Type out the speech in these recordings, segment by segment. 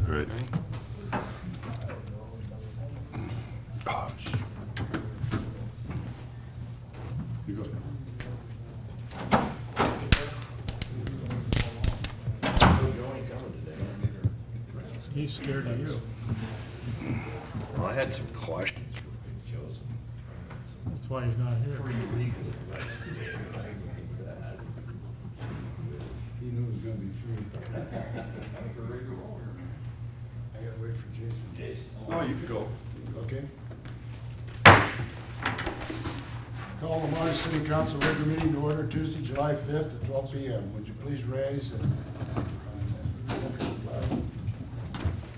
Right. Gosh. You go. He's scared of you. Well, I had some questions for Big Joseph. That's why he's not here. He knew it was gonna be free. I gotta wait for Jason. Oh, you can go. Okay. Call the Mars City Council regular meeting to order Tuesday, July 5th at 12 p.m. Would you please rise and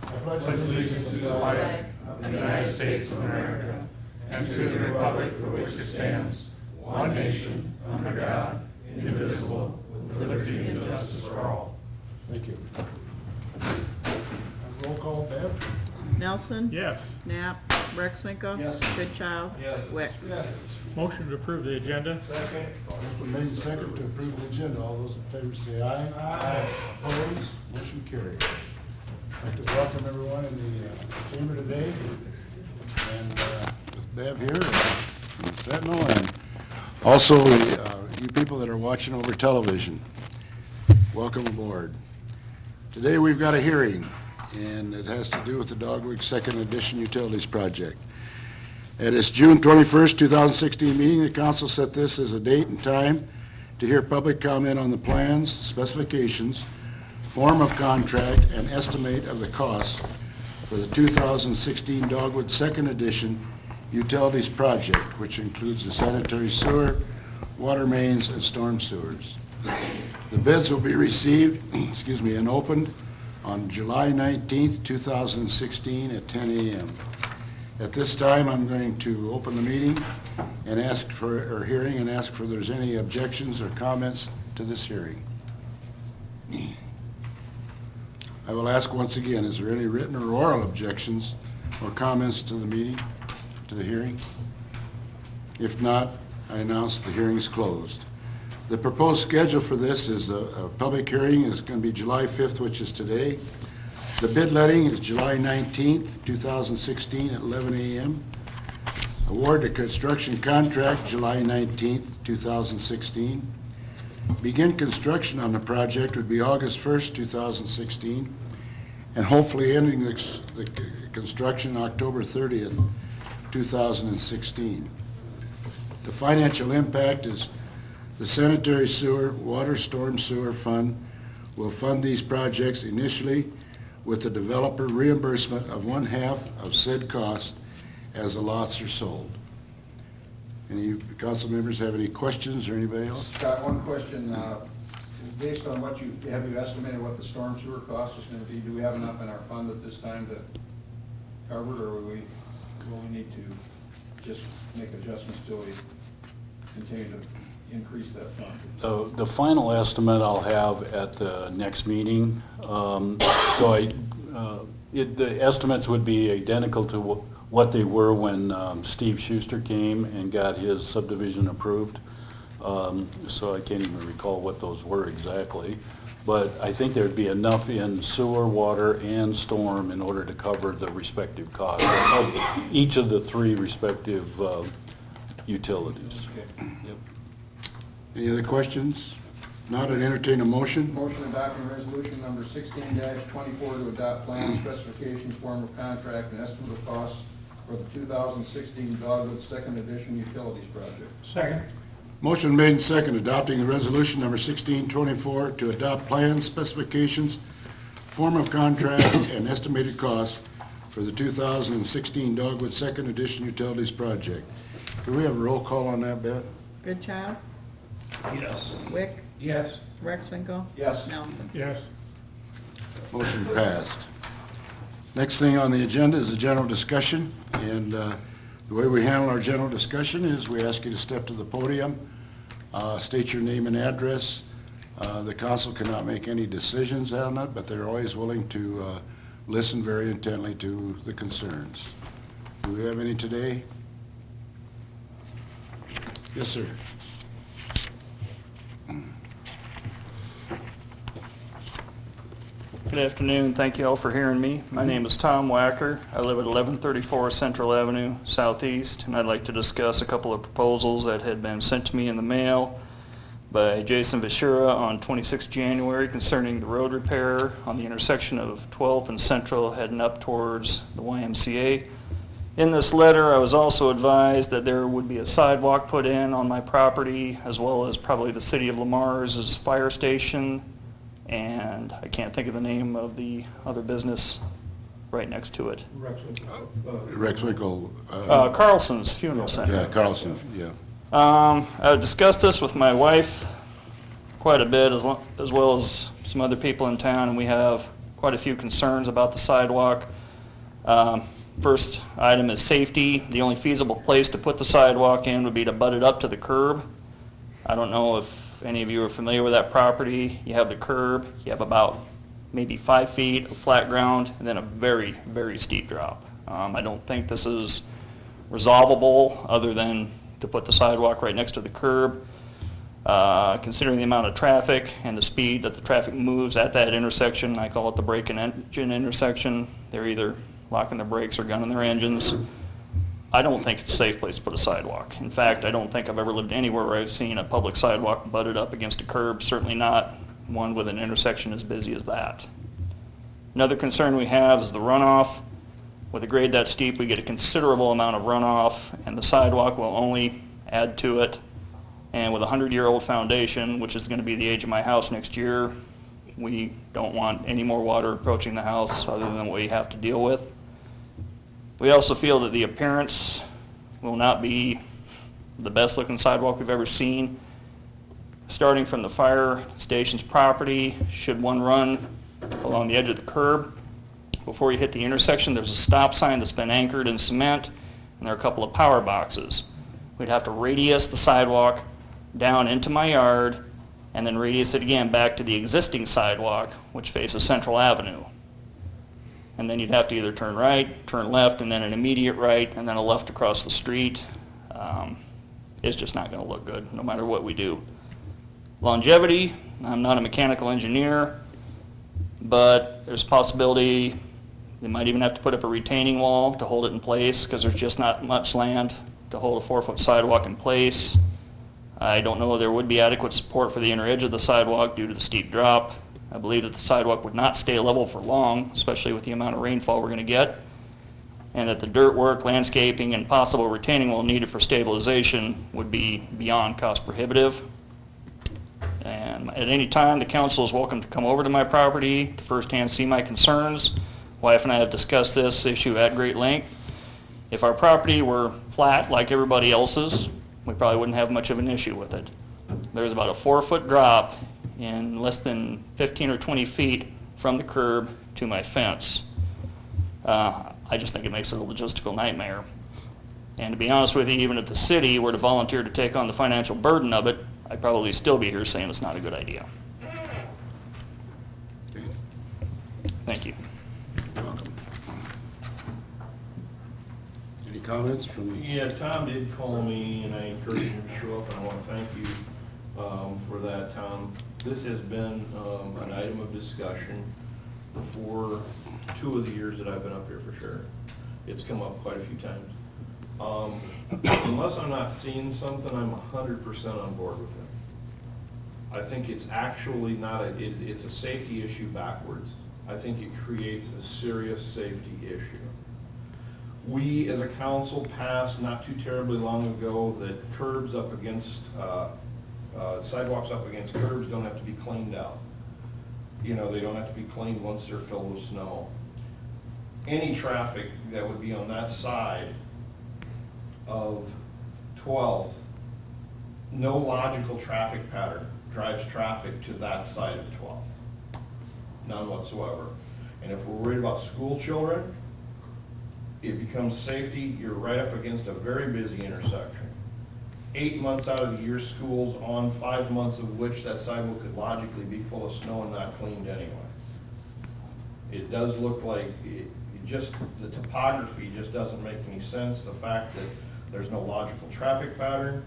I pledge allegiance to the flag of the United States of America and to the republic for which it stands, one nation, under God, indivisible, with liberty and justice for all. Thank you. Roll call, Bev? Nelson? Yes. Knapp? Rexvinkel? Yes. Goodchild? Wick? Motion to approve the agenda? Motion made and second to approve the agenda. All those in favor say aye. Aye. Opposed? Motion carried. I'd like to welcome everyone in the chamber today, and with Bev here, and Sentinel, and also you people that are watching over television. Welcome aboard. Today we've got a hearing, and it has to do with the Dogwood Second Edition Utilities Project. At its June 21st, 2016 meeting, the council set this as a date and time to hear public comment on the plans, specifications, form of contract, and estimate of the costs for the 2016 Dogwood Second Edition Utilities Project, which includes the sanitary sewer, water mains, and storm sewers. The bids will be received, and opened on July 19th, 2016 at 10 a.m. At this time, I'm going to open the meeting and ask for, or hearing, and ask if there's any objections or comments to this hearing. I will ask once again, is there any written or oral objections or comments to the meeting, to the hearing? If not, I announce the hearing is closed. The proposed schedule for this is a public hearing is going to be July 5th, which is today. The bid letting is July 19th, 2016 at 11 a.m. Award to construction contract July 19th, 2016. Begin construction on the project would be August 1st, 2016, and hopefully ending the construction October 30th, 2016. The financial impact is the sanitary sewer, water storm sewer fund will fund these projects initially with the developer reimbursement of 1/2 of said cost as the lots are sold. Any council members have any questions, or anybody else? Scott, one question, based on what have you estimated what the storm sewer cost is gonna be? Do we have enough in our fund at this time to cover it, or will we need to just make adjustments till we continue to increase that fund? The final estimate I'll have at the next meeting. The estimates would be identical to what they were when Steve Schuster came and got his subdivision approved. So I can't even recall what those were exactly. But I think there'd be enough in sewer, water, and storm in order to cover the respective costs of each of the three respective utilities. Okay. Yep. Any other questions? Not an entertain a motion? Motion adopting resolution number 16-24 to adopt plan specifications, form of contract, and estimate of costs for the 2016 Dogwood Second Edition Utilities Project. Second. Motion made and second, adopting the resolution number 1624 to adopt plans, specifications, form of contract, and estimated costs for the 2016 Dogwood Second Edition Utilities Project. Do we have a roll call on that, Beth? Goodchild? Yes. Wick? Yes. Rexvinkel? Yes. Nelson? Yes. Motion passed. Next thing on the agenda is a general discussion, and the way we handle our general discussion is we ask you to step to the podium, state your name and address. The council cannot make any decisions on it, but they're always willing to listen very intently to the concerns. Do we have any today? Yes, sir. Good afternoon. Thank you all for hearing me. My name is Tom Wacker. I live at 1134 Central Avenue Southeast, and I'd like to discuss a couple of proposals that had been sent to me in the mail by Jason Vishura on 26 January concerning the road repair on the intersection of 12th and Central heading up towards the YMCA. In this letter, I was also advised that there would be a sidewalk put in on my property, as well as probably the city of Lamar's fire station, and I can't think of the name of the other business right next to it. Rex Winkle. Carlson's Funeral Center. Yeah, Carlson, yeah. I discussed this with my wife quite a bit, as well as some other people in town, and we have quite a few concerns about the sidewalk. First item is safety. The only feasible place to put the sidewalk in would be to butt it up to the curb. I don't know if any of you are familiar with that property. You have the curb, you have about maybe 5 feet of flat ground, and then a very, very steep drop. I don't think this is resolvable other than to put the sidewalk right next to the curb. Considering the amount of traffic and the speed that the traffic moves at that intersection, I call it the brake and engine intersection. They're either locking their brakes or gunning their engines. I don't think it's a safe place to put a sidewalk. In fact, I don't think I've ever lived anywhere where I've seen a public sidewalk butted up against a curb, certainly not one with an intersection as busy as that. Another concern we have is the runoff. With a grade that steep, we get a considerable amount of runoff, and the sidewalk will only add to it. And with a 100-year-old foundation, which is going to be the age of my house next year, we don't want any more water approaching the house other than what we have to deal with. We also feel that the appearance will not be the best looking sidewalk we've ever seen. Starting from the fire station's property, should one run along the edge of the curb, before you hit the intersection, there's a stop sign that's been anchored in cement, and there are a couple of power boxes. We'd have to radius the sidewalk down into my yard, and then radius it again back to the existing sidewalk, which faces Central Avenue. And then you'd have to either turn right, turn left, and then an immediate right, and then a left across the street. It's just not going to look good, no matter what we do. Longevity, I'm not a mechanical engineer, but there's a possibility they might even have to put up a retaining wall to hold it in place, because there's just not much land to hold a 4-foot sidewalk in place. I don't know if there would be adequate support for the inner edge of the sidewalk due to the steep drop. I believe that the sidewalk would not stay level for long, especially with the amount of rainfall we're going to get, and that the dirt work, landscaping, and possible retaining wall needed for stabilization would be beyond cost prohibitive. And at any time, the council is welcome to come over to my property to firsthand see my concerns. Wife and I have discussed this issue at great length. If our property were flat like everybody else's, we probably wouldn't have much of an issue with it. There's about a 4-foot drop in less than 15 or 20 feet from the curb to my fence. I just think it makes it a logistical nightmare. And to be honest with you, even if the city were to volunteer to take on the financial burden of it, I'd probably still be here saying it's not a good idea. Thank you. Welcome. Any comments from? Yeah, Tom did call me, and I encouraged him to show up, and I want to thank you for that, Tom. This has been an item of discussion for 2 of the years that I've been up here, for sure. It's come up quite a few times. Unless I'm not seeing something, I'm 100% on board with it. I think it's actually not it's a safety issue backwards. I think it creates a serious safety issue. We, as a council, passed not too terribly long ago that curbs up against, sidewalks up against curbs don't have to be cleaned out. You know, they don't have to be cleaned once they're filled with snow. Any traffic that would be on that side of 12th, no logical traffic pattern drives traffic to that side of 12th. None whatsoever. And if we're worried about school children, it becomes safety. You're right up against a very busy intersection. 8 months out of the year, school's on, 5 months of which that sidewalk could logically be full of snow and not cleaned anyway. It does look like the topography just doesn't make any sense. The fact that there's no logical traffic pattern.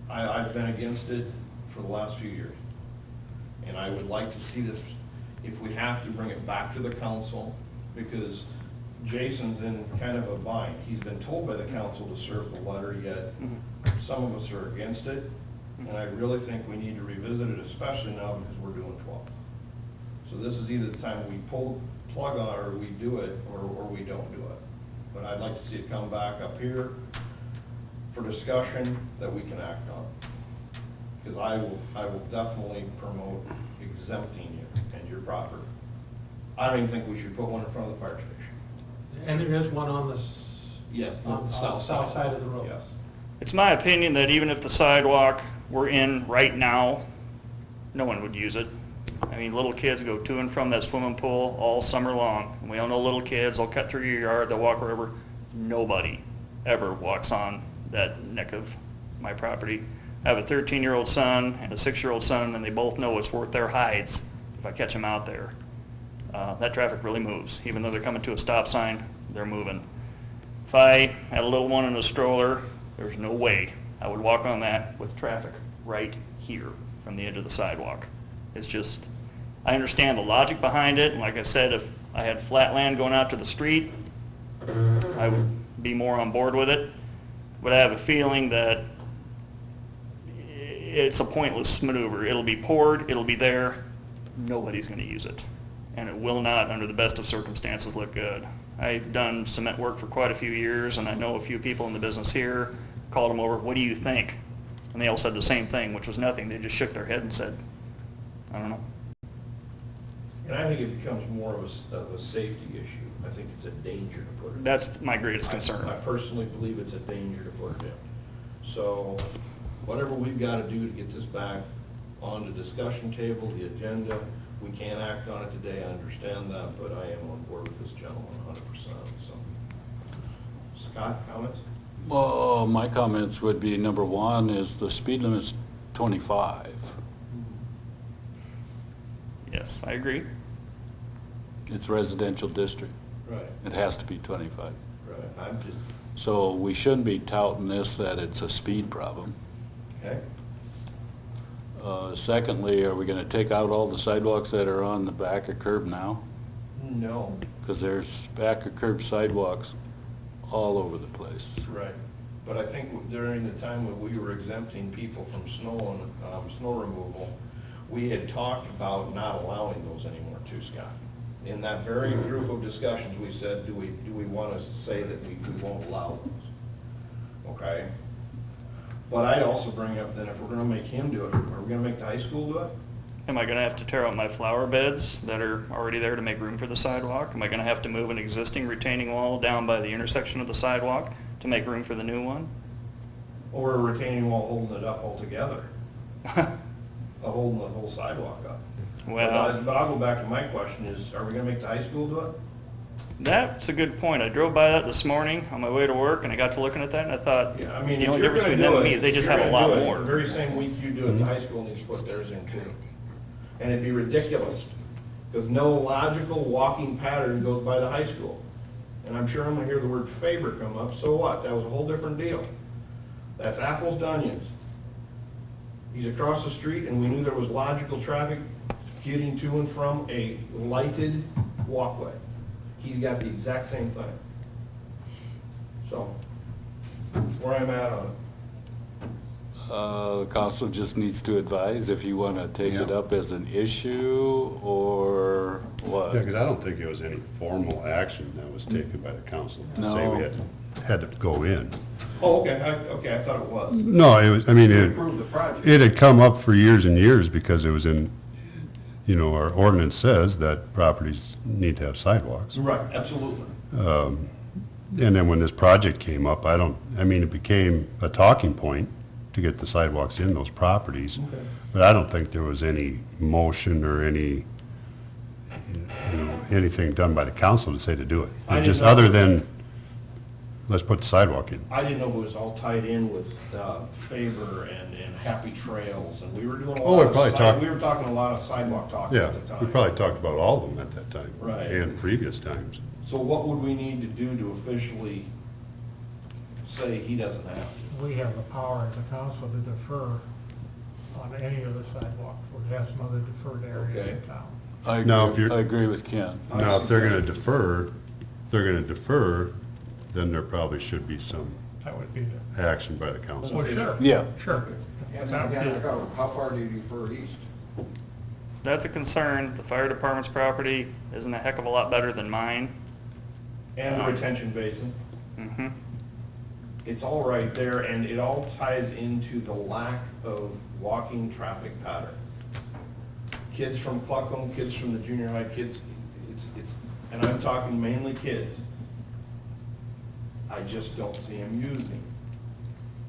I've been against it for the last few years. And I would like to see this, if we have to, bring it back to the council, because Jason's in kind of a bind. He's been told by the council to serve the letter, yet some of us are against it, and I really think we need to revisit it, especially now because we're doing 12. So this is either the time we pull the plug on, or we do it, or we don't do it. But I'd like to see it come back up here for discussion that we can act on. Because I will definitely promote exempting you and your property. I don't even think we should put one in front of the fire station. And there is one on the Yes, on the south side of the road. Yes. It's my opinion that even if the sidewalk were in right now, no one would use it. I mean, little kids go to and from that swimming pool all summer long. And we all know little kids, they'll cut through your yard, they'll walk wherever. Nobody ever walks on that neck of my property. I have a 13-year-old son and a 6-year-old son, and they both know it's worth their hides if I catch them out there. That traffic really moves. Even though they're coming to a stop sign, they're moving. If I had a little one in a stroller, there's no way I would walk on that with traffic right here from the edge of the sidewalk. It's just, I understand the logic behind it, and like I said, if I had flat land going out to the street, I would be more on board with it. But I have a feeling that it's a pointless maneuver. It'll be poured, it'll be there, nobody's gonna use it. And it will not, under the best of circumstances, look good. I've done cement work for quite a few years, and I know a few people in the business here, called them over, what do you think? And they all said the same thing, which was nothing. They just shook their head and said, I don't know. And I think it becomes more of a safety issue. I think it's a danger to put it in. That's my greatest concern. I personally believe it's a danger to put it in. So whatever we've got to do to get this back on the discussion table, the agenda, we can't act on it today, I understand that, but I am on board with this gentleman 100%, so. Scott, comments? Well, my comments would be, number one, is the speed limit's 25. Yes, I agree. It's residential district. Right, It has to be 25. right, I'm just, So we shouldn't be touting this that it's a speed problem. okay? Secondly, are we gonna take out all the sidewalks that are on the back of curb now? No, Because there's back of curb sidewalks all over the place. right. But I think during the time when we were exempting people from snow and snow removal, we had talked about not allowing those anymore too, Scott. In that very group of discussions, we said, do we want to say that we won't allow those? Okay? But I'd also bring up then, if we're going to make him do it, are we going to make the high school do it? Am I gonna have to tear out my flower beds that are already there to make room for the sidewalk? Am I gonna have to move an existing retaining wall down by the intersection of the sidewalk to make room for the new one? Or a retaining wall holding it up altogether? Holding the whole sidewalk up? Well, But I'll go back to my question is, are we going to make the high school do it? that's a good point. I drove by that this morning on my way to work, and I got to looking at that, and I thought, Yeah, I mean, the if only you're difference gonna between them do and me it, is they if just you're have a gonna lot do it, more. The very same week you do it, the high school needs to put theirs in too. And it'd be ridiculous, because no logical walking pattern goes by the high school. And I'm sure I'm gonna hear the word Faber come up, so what? That was a whole different deal. That's apples to onions. He's across the street, and we knew there was logical traffic getting to and from a lighted walkway. He's got the exact same thing. So, that's where I'm at on it. The council just needs to advise if you want to take it Yeah. up as an issue or what. Yeah, because I don't think it was any formal action that was taken by the council to say we No. had to go in. Oh, okay, I thought it was. No, it was, I mean, To approve the project. it had come up for years and years because it was in, our ordinance says that properties need to have sidewalks. Right, absolutely. And then when this project came up, it became a talking point to get the sidewalks in those properties. Okay. But I don't think there was any motion or anything done by the council to say to do it. I didn't Just know. other than, let's put the sidewalk in. I didn't know if it was all tied in with Faber and Happy Trails, and we were doing a Oh, lot we of, probably talked- we were talking a lot of sidewalk talk Yeah, at the time. we probably talked about all of them at that time. Right. And previous times. So what would we need to do to officially say he doesn't have to? We have the power as a council to defer on any of the sidewalks we're have some other deferred areas Okay. in town. I Now, if agree, you're- I agree with Ken. Now, if they're gonna defer, then there probably should be some That would be the, action by the council. well, sure. Yeah. Sure. And That would again, be- how far do you defer east? That's a concern. The fire department's property isn't a heck of a lot better than mine. And the retention basin. Mm-hmm. It's all right there, and it all ties into the lack of walking traffic pattern. Kids from Cluckham, kids from the junior high, kids, it's, and I'm talking mainly kids. I just don't see them using.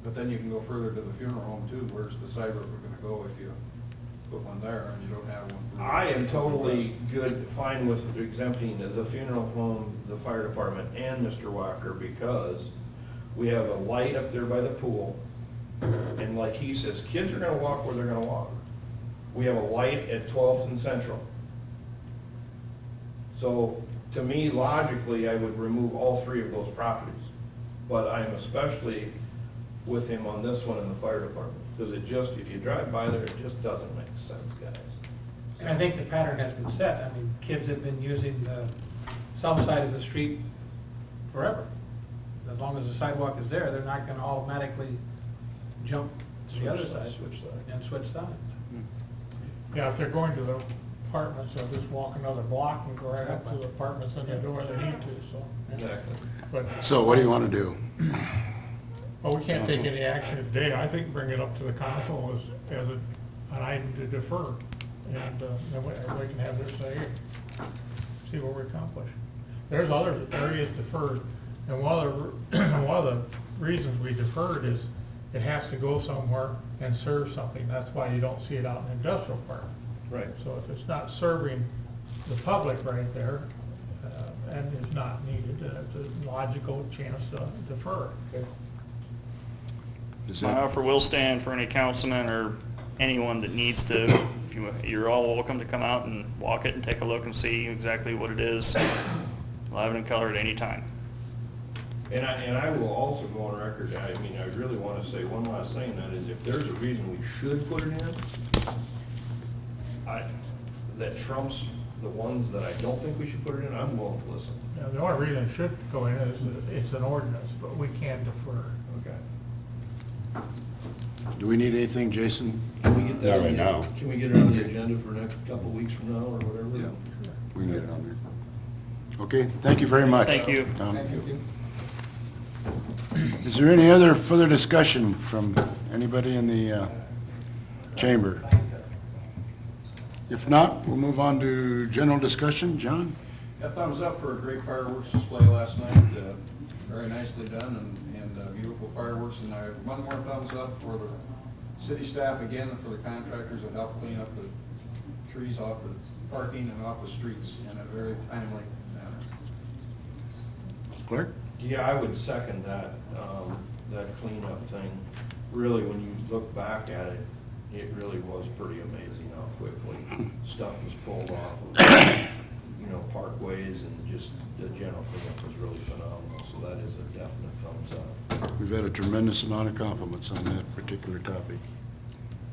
But then you can go further to the funeral home too. Where's the side road we're gonna go if you put one there and you don't have one? for- I am totally good, fine with exempting the funeral home, the fire department, and Mr. Walker, because we have a light up there by the pool, and like he says, kids are gonna walk where they're gonna walk. We have a light at 12th and Central. So, to me, logically, I would remove all three of those properties. But I'm especially with him on this one in the fire department, because it just, if you drive by there, it just doesn't make sense, guys. And I think the pattern has been set. I mean, kids have been using the south side of the street forever. As long as the sidewalk is there, they're not gonna automatically jump to the other side Switch side. and switch sides. Yeah, if they're going to the apartments, they'll just walk another block and go right up to the apartments and they know where they need to, so. yeah. Exactly. But, So what do you want to do? well, we can't take any action today. I think bring it up to the council as an item to defer. And then everybody can have their say, see what we accomplish. There's other areas deferred, and one of the reasons we deferred is it has to go somewhere and serve something. That's why you don't see it out in the industrial park. Right. So if it's not serving the public right there, and is not needed, it's a logical chance to defer. Is My that, offer will stand for any councilman or anyone that needs to. If you're all welcome to come out and walk it and take a look and see exactly what it is, live and in color at any time. And I will also go on record, I mean, I really want to say one last thing, that is, if there's a reason we should put it in, that trumps the ones that I don't think we should put it in, I'm willing to listen. Now, the only reason it should go in is that it's an ordinance, but we can defer. Okay. do we need anything, Jason? Can we get that? Not right now. Can we get it on the agenda for next couple of weeks from now, or whatever? Yeah, we can get it on there. Okay, thank you very much. Thank you. Tom. Thank you. Is there any other further discussion from anybody in the chamber? If not, we'll move on to general discussion. John? Yeah, thumbs up for a great fireworks display last night. Very nicely done and beautiful fireworks. And I have one more thumbs up for the city staff again and for the contractors that helped clean up the trees off the parking and off the streets in a very timely manner. Clerk? Yeah, I would second that, that cleanup thing. Really, when you look back at it, it really was pretty amazing how quickly stuff was pulled off of, parkways, and just the general cleanup was really phenomenal. So that is a definite thumbs up. We've had a tremendous amount of compliments on that particular topic.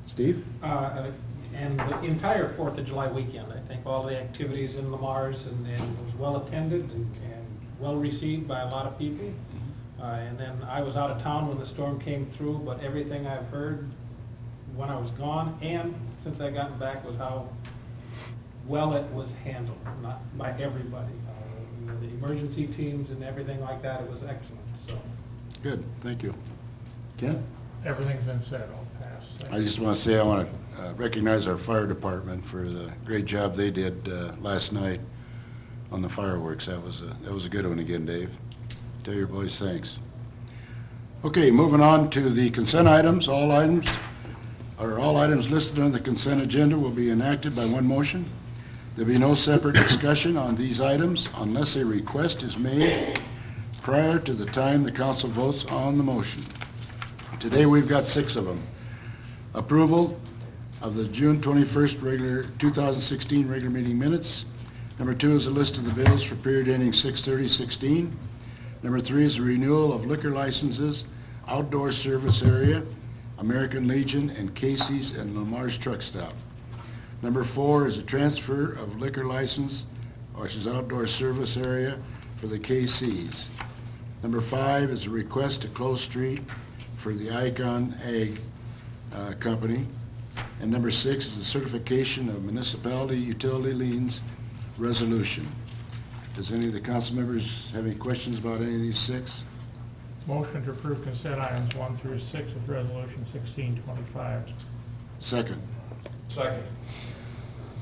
Steve? And the entire 4th of July weekend, I think all the activities in Lamar's and was well attended and well received by a lot of people. And then I was out of town when the storm came through, but everything I've heard when I was gone and since I gotten back was how well it was handled, not by everybody. The emergency teams and everything like that, it was excellent, so. Good, thank you. Ken? Everything's been said, I'll pass. Thank I you. just want to say I want to recognize our fire department for the great job they did last night on the fireworks. That was a good one again, Dave. Tell your boys thanks. Okay, moving on to the consent items. All items listed on the consent agenda will be enacted by one motion. There'll be no separate discussion on these items unless a request is made prior to the time the council votes on the motion. Today, we've got 6 of them. Approval of the June 21st 2016 regular meeting minutes. Number 2 is a list of the bills for period ending 6/30/16. Number 3 is a renewal of liquor licenses, outdoor service area, American Legion, and Casey's and Lamar's Truck Stop. Number 4 is a transfer of liquor license, which is outdoor service area for the KCs. Number 5 is a request to close street for the Icon Ag Company. And number 6 is a certification of municipality utility liens resolution. Does any of the council members have any questions about any of these 6? Motion to approve consent items 1 through 6 of Resolution 1625. Second. Second.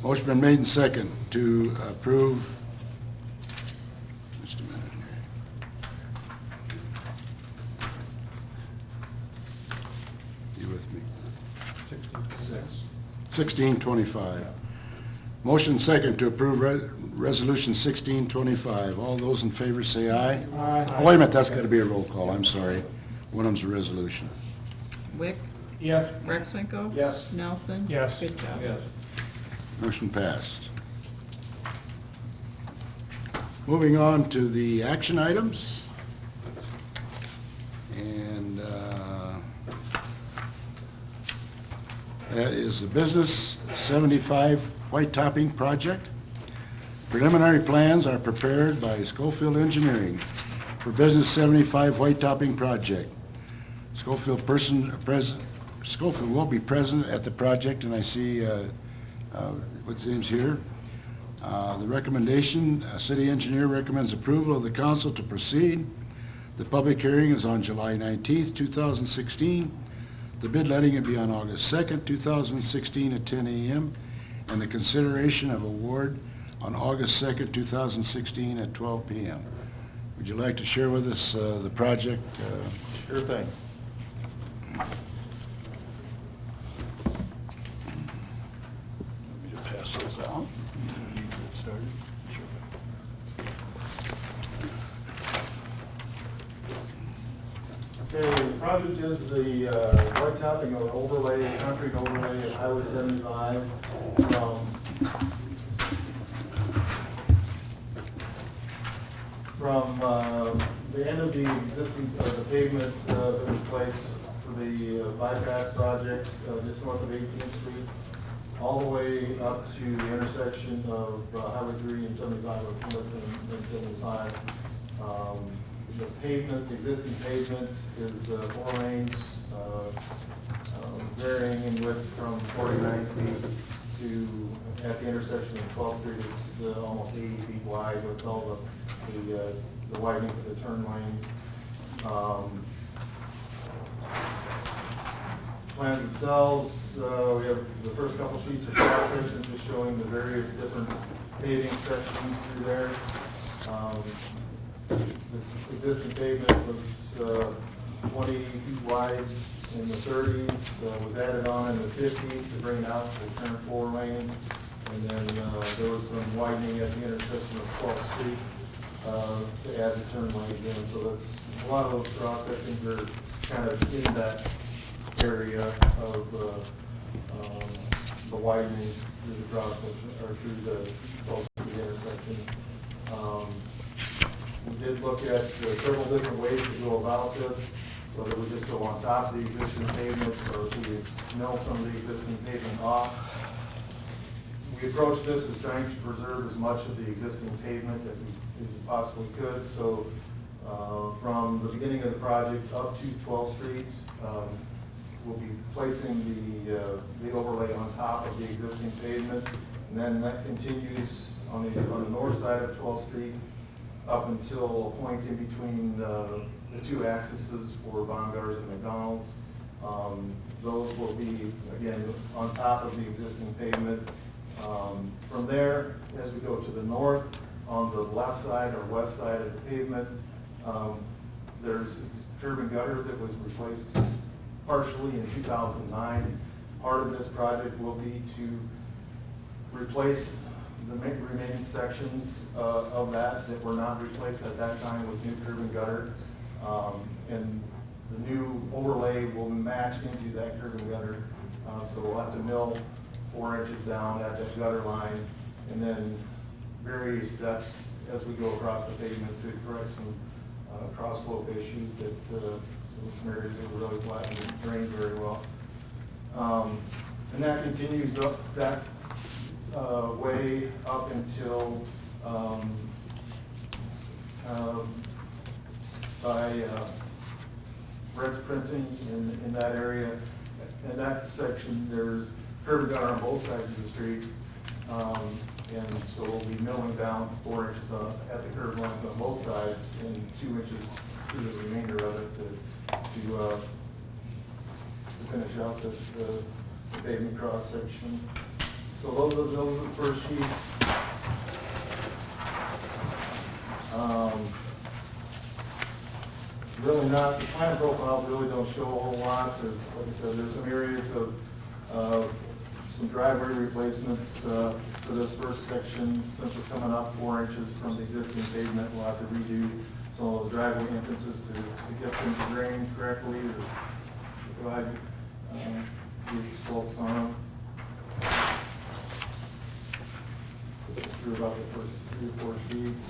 Motion been made and second to approve. Just a minute here. You with me? 1625. Motion second to approve Resolution 1625. All those in favor say aye. Aye. Oh, wait a minute, that's got to be a roll call, I'm sorry. One of them's a resolution. Wick, Yes. Rexinger. Yes. Nelson. Yes. Goodchild. Yes. Motion passed. Moving on to the action items. And that is the Business 75 White Topping Project. Preliminary plans are prepared by Schofield Engineering for Business 75 White Topping Project. Schofield will be present at the project, and I see what's his name's here. The recommendation, city engineer recommends approval of the council to proceed. The public hearing is on July 19th, 2016. The bid letting will be on August 2nd, 2016 at 10 a.m. and the consideration of award on August 2nd, 2016 at 12 p.m. Would you like to share with us the project? Sure thing. Let me just pass those out. Get started. Okay, the project is the white topping or overlay, concrete overlay at Highway 75 from the end of the existing, the pavement that was placed for the bypass project just north of 18th Street, all the way up to the intersection of Highway 3 and 75 or Plymouth and 75. The pavement, the existing pavement is 4 lanes, varying in width from 49 feet to, at the intersection of 12th Street, it's almost 80 feet wide with all the widening for the turn lanes. Plans themselves, we have the first couple sheets of cross sections just showing the various different paving sections through there. This existing pavement was 20 feet wide in the 30s, was added on in the 50s to bring it out to the current 4 lanes. And then there was some widening at the intersection of 12th Street to add the turn lanes in. So that's, a lot of those cross sections are kind of in that area of the widening through the cross section, or through the 12th Street intersection. We did look at several different ways to go about this, whether we just go on top of the existing pavement or if we mill some of the existing pavement off. We approached this as trying to preserve as much of the existing pavement as we possibly could. So from the beginning of the project up to 12th Street, we'll be placing the overlay on top of the existing pavement. And then that continues on the north side of 12th Street up until a point in between the 2 axes for Bongars and McDonald's. Those will be, again, on top of the existing pavement. From there, as we go to the north, on the left side or west side of the pavement, there's curb and gutter that was replaced partially in 2009. Part of this project will be to replace the remaining sections of that were not replaced at that time with new curb and gutter. And the new overlay will match into that curb and gutter. So we'll have to mill 4 inches down at that gutter line, and then various steps as we go across the pavement to correct some cross slope issues that some areas that were really flat and didn't drain very well. And that continues up that way up until, by Red's Printing in that area. In that section, there's curb and gutter on both sides of the street. And so we'll be milling down 4 inches at the curb lines on both sides and 2 inches through the remainder of it to finish out the pavement cross section. So those are the first sheets. Really not, the plan profiles really don't show a whole lot. There's, like I said, there's some areas of some driveway replacements for this first section. Since we're coming up 4 inches from the existing pavement, we'll have to redo some of the driveway entrances to get them to drain correctly, to provide these slopes on them. Just through about the first 3 or 4 sheets.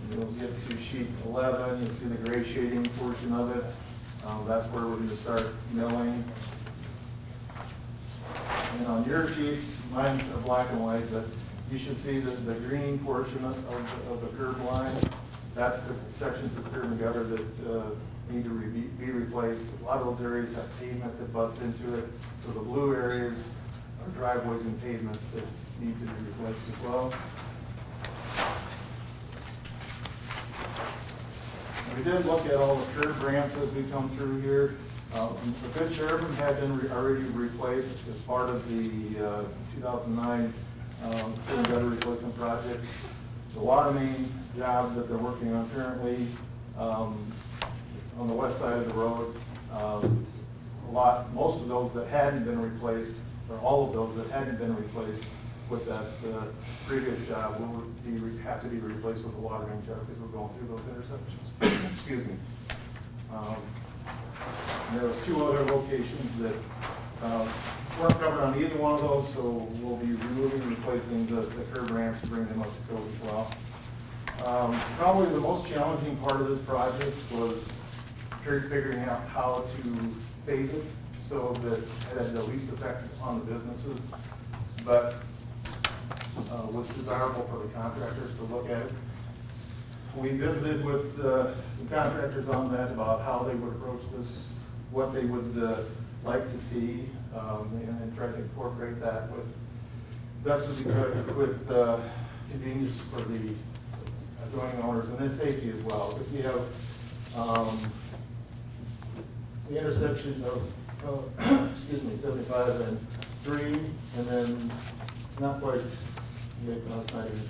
And you'll get to sheet 11, you'll see the gray shading portion of it. That's where we're going to start milling. And on your sheets, mine are black and white, but you should see that the green portion of the curb line, that's the sections of curb and gutter that need to be replaced. A lot of those areas have pavement that butts into it, so the blue areas are driveways and pavements that need to be replaced as well. We did look at all the curb ramps as we come through here. The good share of them had been already replaced as part of the 2009 curb and gutter replacement project. The water main job that they're working on currently on the west side of the road, most of those that hadn't been replaced, or all of those that hadn't been replaced with that previous job will have to be replaced with the water main job because we're going through those intersections. Excuse me. And there was 2 other locations that weren't covered on either one of those, so we'll be removing and replacing the curb ramps to bring them up to code as well. Probably the most challenging part of this project was figuring out how to phase it so that it had the least effect on the businesses, but was desirable for the contractors to look at it. We visited with some contractors on that about how they would approach this, what they would like to see, and try to incorporate that with best as we could with convenience for the adjoining owners and then safety as well. If we have the intersection of excuse me, 75 and 3, and then not quite, it's not even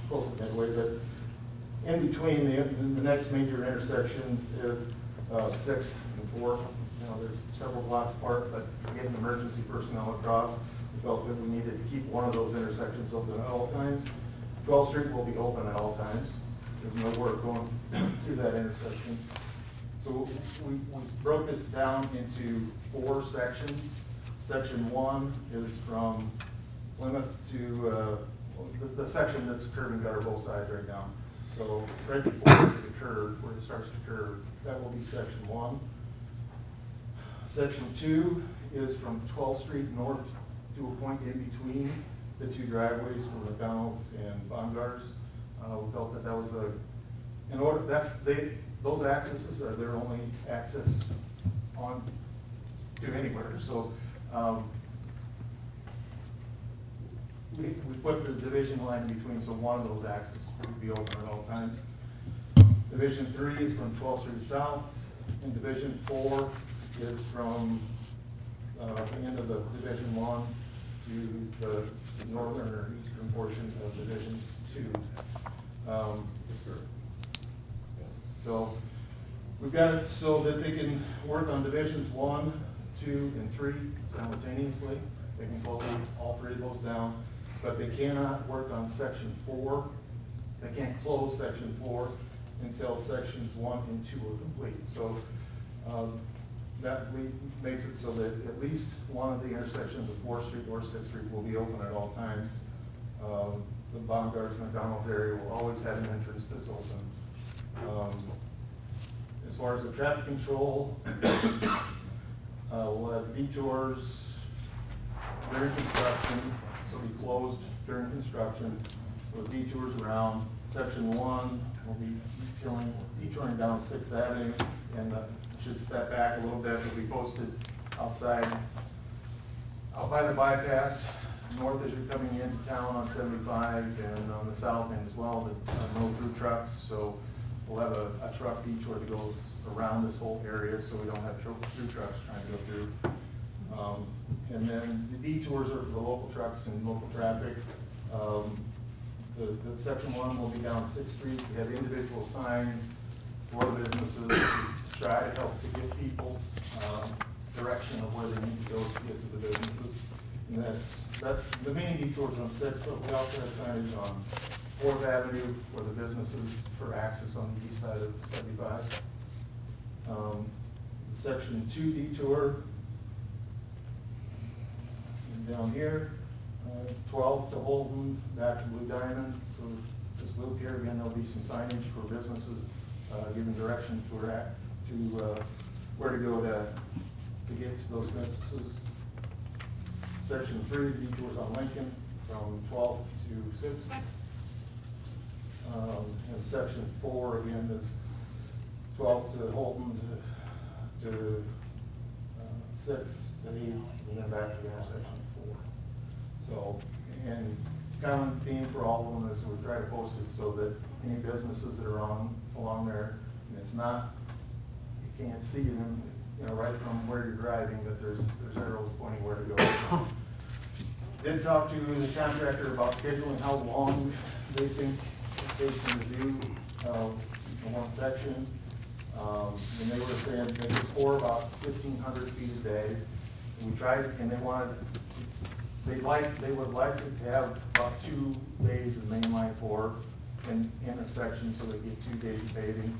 close to midway, but in between the next major intersections is 6th and 4th. There's several blocks apart, but getting emergency personnel across, we felt that we needed to keep one of those intersections open at all times. 12th Street will be open at all times. There's no work going through that intersection. So we broke this down into 4 sections. Section 1 is from Plymouth to the section that's curb and gutter both sides right now. So right before the curve, where it starts to curve, that will be section 1. Section 2 is from 12th Street north to a point in between the 2 driveways from McDonald's and Baumgart's. We felt that was in order, those accesses are their only access on to anywhere. So we put the division line in between, so one of those axes would be open at all times. Division 3 is from 12th Street south, and Division 4 is from the end of the Division 1 to the northern or eastern portion of Division 2. So we've got it so that they can work on Divisions 1, 2, and 3 simultaneously. They can close all 3 of those down, but they cannot work on Section 4. They can't close Section 4 until Sections 1 and 2 are complete. So that makes it so that at least one of the intersections of 4th Street or 6th Street will be open at all times. The Baumgart's McDonald's area will always have an entrance that's open. As far as the traffic control, we'll have detours during construction, so be closed during construction, with detours around. Section 1 will be detouring down 6th Avenue, and should step back a little bit, it'll be posted outside, out by the bypass, north as you're coming into town on 75, and on the south end as well, no through trucks, so we'll have a truck detour that goes around this whole area, so we don't have through trucks trying to go through. And then the detours are for the local trucks and local traffic. The section 1 will be down 6th Street. We have individual signs for the businesses to try to help to give people direction of where they need to go to get to the businesses. And that's the main detours on 6th, but we also have signage on 4th Avenue for the businesses for access on the east side of 75. Section 2 detour down here, 12th to Holton, back to Blue Diamond. So this loop here, again, there'll be some signage for businesses giving direction to where to go to get to those businesses. Section 3 detours on Lincoln from 12th to 6th. And section 4 again is 12th to Holton to 6th to 8th, and then back to the intersection 4. So, and common theme for all of them is we try to post it so that any businesses that are along there, and it's not, you can't see them, right from where you're driving, but there's arrows pointing where to go. Did talk to the contractor about scheduling how long they think it takes them to do one section. And they were saying they could pour about 1,500 feet a day. And we tried, and they would like to have about 2 days of mainline pour in a section, so they get 2 days of paving.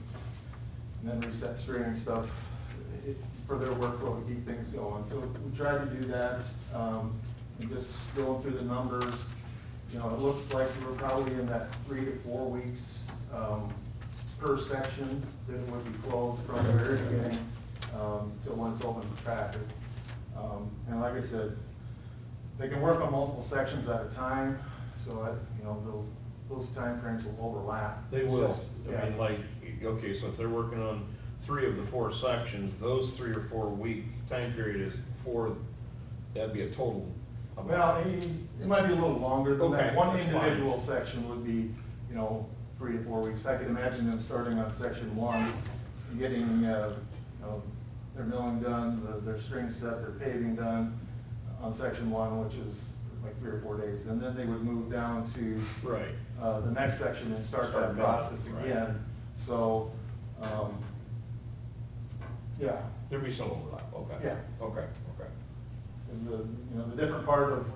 And then reset string and stuff for their workload to keep things going. So we tried to do that, and just going through the numbers, it looks like we're probably in that 3 to 4 weeks per section that it would be closed from the very beginning till when it's open to traffic. And like I said, they can work on multiple sections at a time, so those timeframes will overlap. They It's will. just- I mean, okay, so if they're working on 3 of the 4 sections, those 3 or 4 week time period is that'd be a total amount. Well, it might be a little longer than that. Okay, One that's fine. individual section would be, 3 to 4 weeks. I can imagine them starting on section 1, getting, their milling done, their string set, their paving done on section 1, which is like 3 or 4 days. And then they would move down to Right. the next section and start Start that milling, process right. again. So, yeah. There'd be some overlap, okay. Yeah. Okay. Is the different part of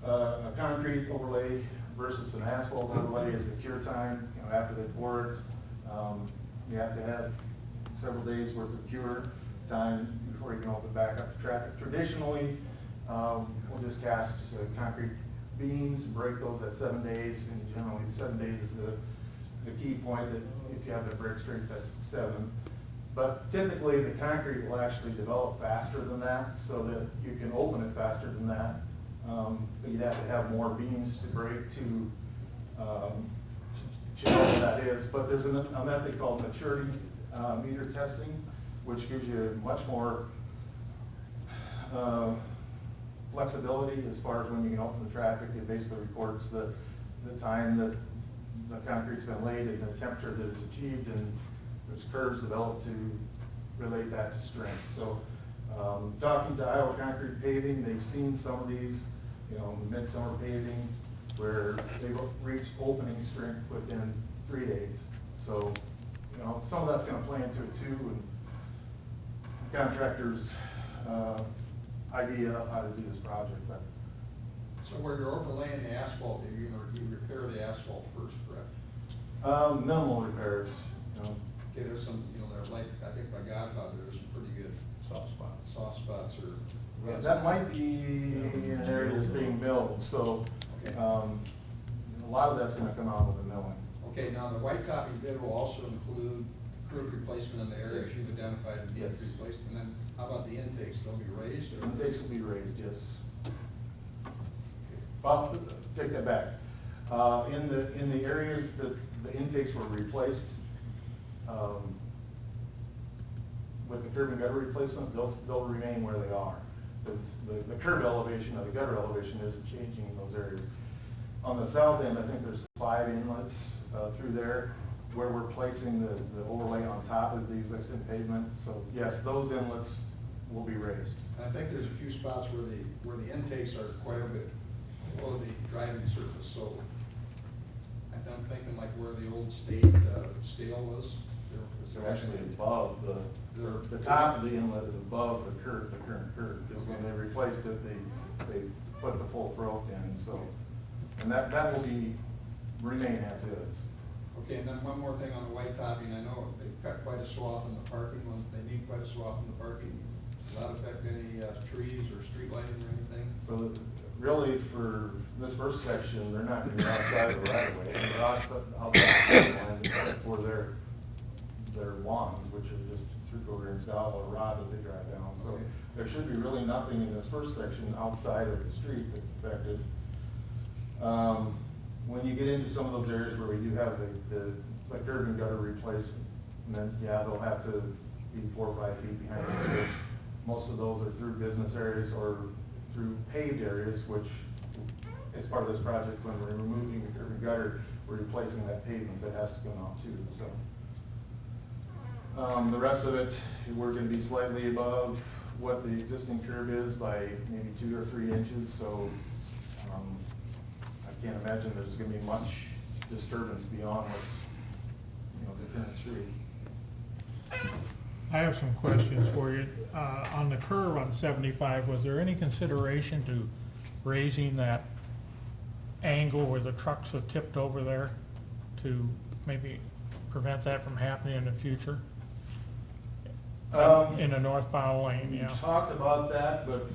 a concrete overlay versus an asphalt overlay is the cure time, after they pour it. You have to have several days worth of cure time before you can open back up to traffic. Traditionally, we'll just cast concrete beams and break those at 7 days, and generally 7 days is the key point, that if you have the break strength at 7. But typically, the concrete will actually develop faster than that, so that you can open it faster than that. But you'd have to have more beams to break to know what that is. But there's a method called maturity meter testing, which gives you much more flexibility as far as when you can open the traffic. It basically records the time that the concrete's been laid and the temperature that it's achieved, and there's curves developed to relate that to strength. So, talking to Iowa Concrete Paving, they've seen some of these, midsummer paving, where they've reached opening strength within 3 days. So, some of that's gonna play into it too, and the contractor's idea of how to do this project. But So where you're overlaying the asphalt, you repair the asphalt first, correct? minimal repairs, Okay, there's some, they're like, I think by Godfather, there's some pretty good soft spots or. Yeah, that might be an area that's being milled, so, Okay. a lot of that's gonna come out of the milling. Okay, now the white copy bid will also include curb replacement in the areas you've identified and being Yes. replaced. And then how about the intakes? They'll be raised or? Intakes will be raised, yes. Well, take that back. In the areas that the intakes were replaced, with the curb and gutter replacement, they'll remain where they are. Because the curb elevation or the gutter elevation isn't changing in those areas. On the south end, I think there's 5 inlets through there where we're placing the overlay on top of the existing pavement. So yes, those inlets will be raised. And I think there's a few spots where the intakes are quite a bit below the driving surface, so I'm thinking like where the old state stale was. They're actually above the top of the inlet is above the curb, the current curb. Because when they replaced it, they put the full throat in, so, and that will remain as is. Okay, and then one more thing on the white topping, I know they've got quite a swath in the parking, they need quite a swath in the parking. Will that affect any trees or street lighting or anything? Really, for this first section, they're not going to be outside of the right of way. They're outside the line except for their wands, which are just three-quarter inch dowel or rod that they drive down. So there should be really nothing in this first section outside of the street that's affected. When you get into some of those areas where we do have the curb and gutter replacement, then yeah, they'll have to be 4 or 5 feet behind the curb. Most of those are through business areas or through paved areas, which is part of this project. When we're removing the curb and gutter, we're replacing that pavement that has to go out too. So the rest of it, we're going to be slightly above what the existing curb is by maybe 2 or 3 inches. So I can't imagine there's going to be much disturbance beyond what's, the current street. I have some questions for you. On the curve on 75, was there any consideration to raising that angle where the trucks have tipped over there to maybe prevent that from happening in the future? In a northbound lane, We yeah. talked about that, but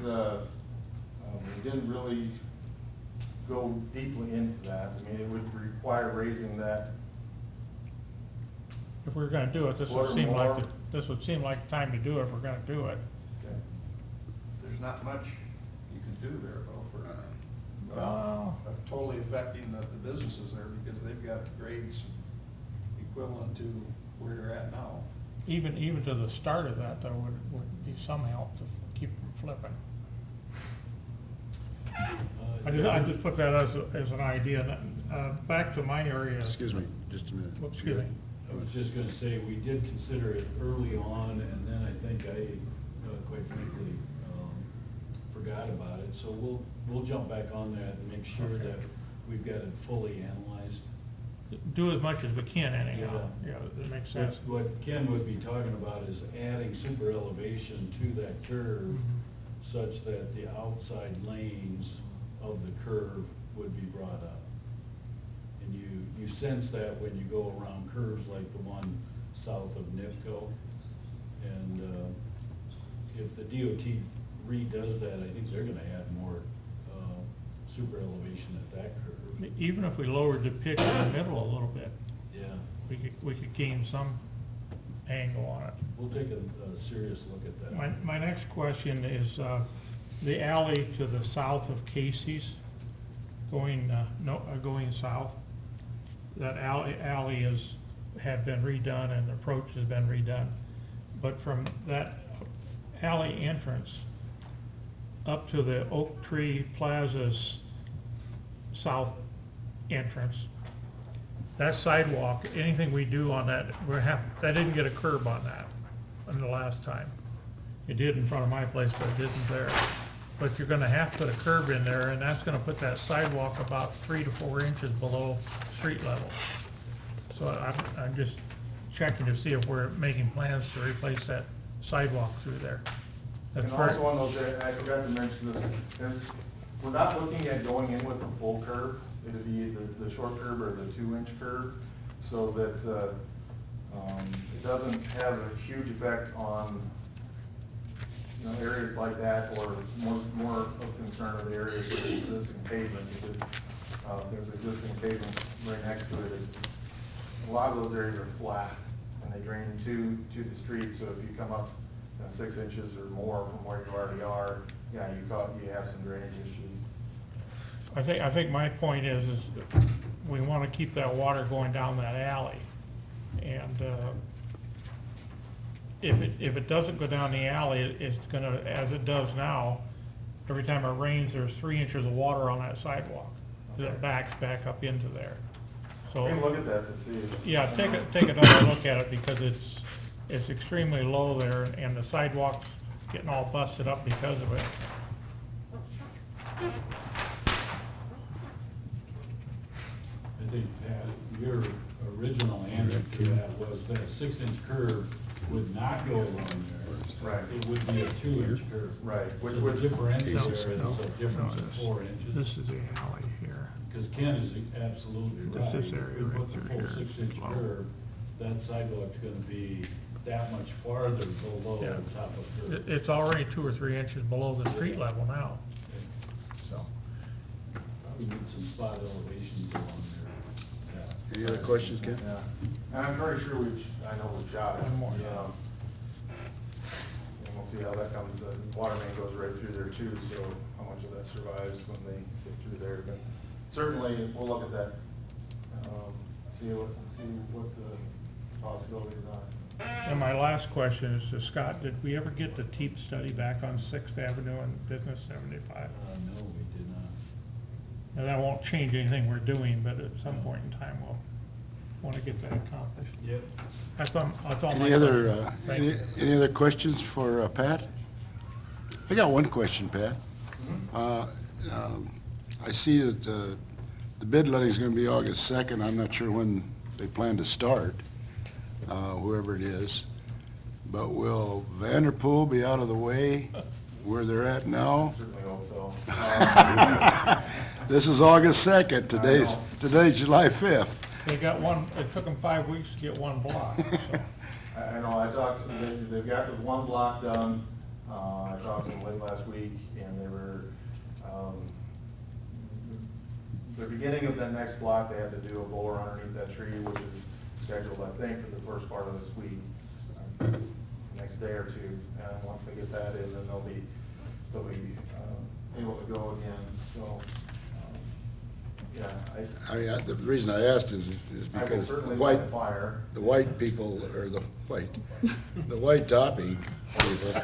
we didn't really go deeply into that. I mean, it would require raising that. If we're gonna do it, this would Or seem like, more. this would seem like the time to do it if we're gonna do it. There's not much you can do there though for Well- totally affecting the businesses there because they've got grades equivalent to where you're at now. Even to the start of that, though, would be some help to keep them flipping. I just put that as an idea. Back to my area. Excuse me, just a minute. Whoops, excuse me. I was just gonna say, we did consider it early on, and then I think I, quite frankly, forgot about it. So we'll jump back on that and make sure Okay. that we've got it fully analyzed. Do as much as we can anyhow. Yeah. Yeah, that makes sense. What Ken would be talking about is adding super elevation to that curve Mhm. such that the outside lanes of the curve would be brought up. And you sense that when you go around curves like the one south of NIPCO. And if the DOT redoes that, I think they're gonna add more super elevation at that curve. Even if we lowered the pitch in the middle a little bit, Yeah, we could gain some angle on it. we'll take a serious look at that. My next question is, the alley to the south of Casey's, going south. That alley had been redone and the approach has been redone. But from that alley entrance up to the Oak Tree Plaza's south entrance, that sidewalk, anything we do on that, that didn't get a curb on that in the last time. It did in front of my place, but it didn't there. But you're gonna have to put a curb in there, and that's gonna put that sidewalk about 3 to 4 inches below street level. So I'm just checking to see if we're making plans to replace that sidewalk through there. That's And very- also on those, I forgot to mention this, we're not looking at going in with a full curb. It'd be the short curb or the 2-inch curb, so that it doesn't have a huge effect on, areas like that, or more of concern of the areas with existing pavement, because there's existing pavement right next to it. A lot of those areas are flat, and they drain to the street, so if you come up 6 inches or more from where you already are, yeah, you have some drainage issues. I think my point is we want to keep that water going down that alley. And if it doesn't go down the alley, it's gonna, as it does now, every time it rains, there's 3 inches of water on that sidewalk that backs back up into there. So, We can look at that to see. yeah, take another look at it because it's extremely low there and the sidewalk's getting all busted up because of it. I think, Pat, your original answer to that was that a 6-inch curve would not go along there. Right. It would be a 2-inch curve. Right, which So would, the differential No, there is no, a difference no, of 4 inches. This is the alley here. Because Ken is absolutely right. This area If we right put the through full here is 6-inch low. curve, that sidewalk's gonna be that much farther below Yeah. the top of the curve. It's already 2 or 3 inches below the street level now, so. Probably need some spot elevations along there. Yeah. Any other questions, Ken? yeah. And I'm pretty sure I know we've shot it. One more. And we'll see how that comes. The water main goes right through there too, so how much of that survives when they get through there. But certainly, we'll look at that, see what the possibilities are. And my last question is to Scott, did we ever get the TEEP study back on 6th Avenue and Business 75? No, we did not. And that won't change anything we're doing, but at some point in time, we'll want to get that accomplished. Yep. That's all my Any other, questions. Thank you. any other questions for Pat? I got one question, Pat. I see that the bid letting is going to be August 2nd. I'm not sure when they plan to start, whoever it is. But will Vanderpool be out of the way where they're at now? Certainly hope so. This is August 2nd. Today's July 5th. They got one, it took them 5 weeks to get one block, so. I know, I talked, they've got the one block done, I talked to them late last week, and they were, the beginning of that next block, they have to do a blower underneath that tree, which is scheduled, I think, for the first part of this week, next day or two, and once they get that in, then they'll be able to go again, so, yeah, The reason I asked is I will because certainly light a fire. the white people, or the white topping people,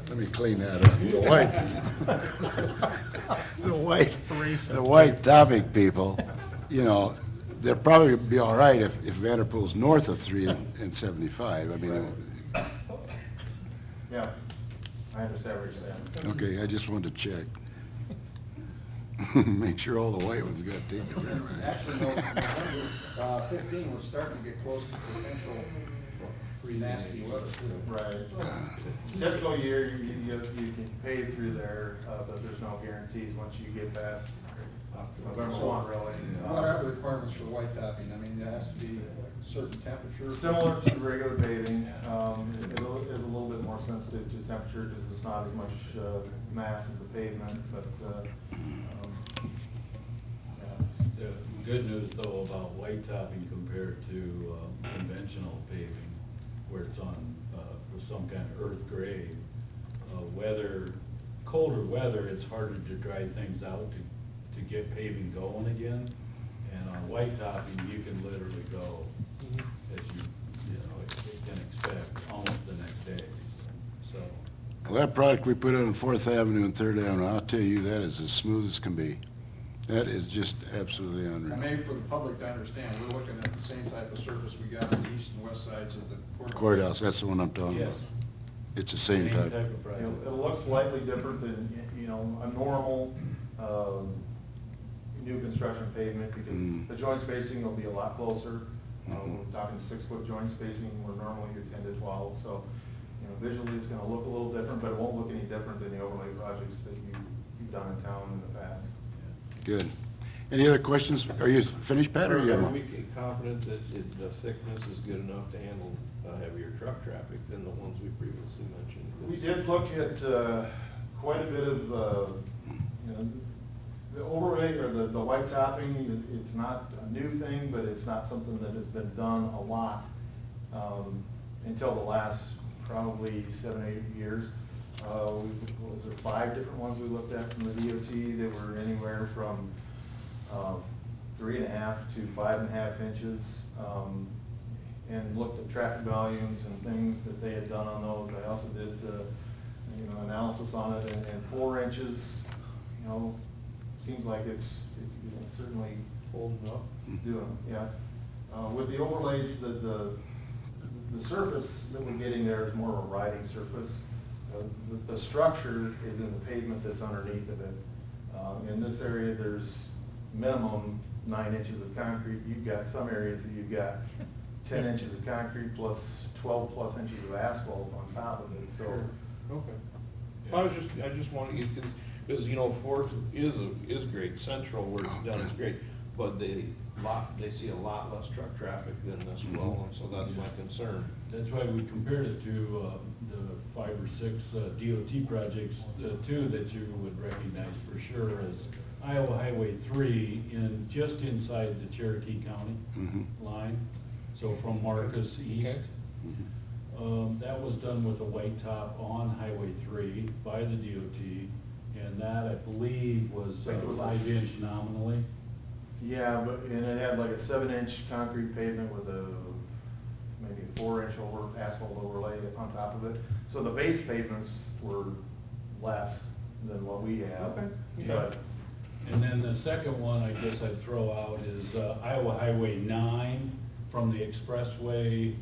let me clean that up. The white topping people, you know, they'll probably be all right if Vanderpool's north of 3 and 75. I mean, Yeah, I understand what you're saying. okay, I just wanted to check. Make sure all the white ones got taken care of. Actually, no, November 15 was starting to get close to potential nasty weather too. Right. Typical year, you can pave through there, but there's no guarantees once you get past November 1, really. What are the requirements for white topping? I mean, there has to be a certain temperature. Similar to regular paving, it is a little bit more sensitive to temperature because it's not as much mass of the pavement, but, The good news though about white topping compared to conventional paving, where it's on, with some kind of earth grade, colder weather, it's harder to dry things out to get paving going again. And on white topping, you can literally go, as you can expect, almost the next day, so. Well, that product we put on 4th Avenue and 3rd Avenue, I'll tell you, that is as smooth as can be. That is just absolutely And unreal. maybe for the public to understand, we're looking at the same type of surface we got on the east and west sides of the Courthouse, that's the one I'm talking about. Yes. It's the same type. of product. it'll look slightly different than, a normal, new construction pavement because the joint spacing will be a lot closer. We're talking 6-foot joint spacing where normally you're 10 to 12, so, visually it's gonna look a little different, but it won't look any different than the overlay projects that you've done in town in the past. Good. Any other questions? Are you finished, Pat, or you have Are more? we confident that the thickness is good enough to handle heavier truck traffic than the ones we previously mentioned? We did look at quite a bit of, the overlay or the white topping, it's not a new thing, but it's not something that has been done a lot until the last probably 7 or 8 years. Was there 5 different ones we looked at from the DOT that were anywhere from 3.5 to 5.5 inches, and looked at traffic volumes and things that they had done on those. I also did, analysis on it, and 4 inches, seems like it's certainly Holding up. doing, yeah. With the overlays, the surface that we're getting there is more of a riding surface. The structure is in the pavement that's underneath of it. In this area, there's minimum 9 inches of concrete. You've got some areas that you've got 10 inches of concrete plus 12 plus inches of asphalt on top of it, so. Okay. I just wanted, because, Fourth is great, Central where it's done is great, but they see a lot less truck traffic than this well, and so that's my concern. That's why we compared it to the 5 or 6 DOT projects, the 2 that you would recognize for sure as Iowa Highway 3 just inside the Cherokee County line, so from Marcus east. That was done with a white top on Highway 3 by the DOT, and that, I believe, was I think it was 5-inch nominally. Yeah, and it had like a 7-inch concrete pavement with maybe a 4-inch asphalt overlay on top of it. So the base pavements were less than what we have. Okay. But And then the second one I guess I'd throw out is Iowa Highway 9 from the expressway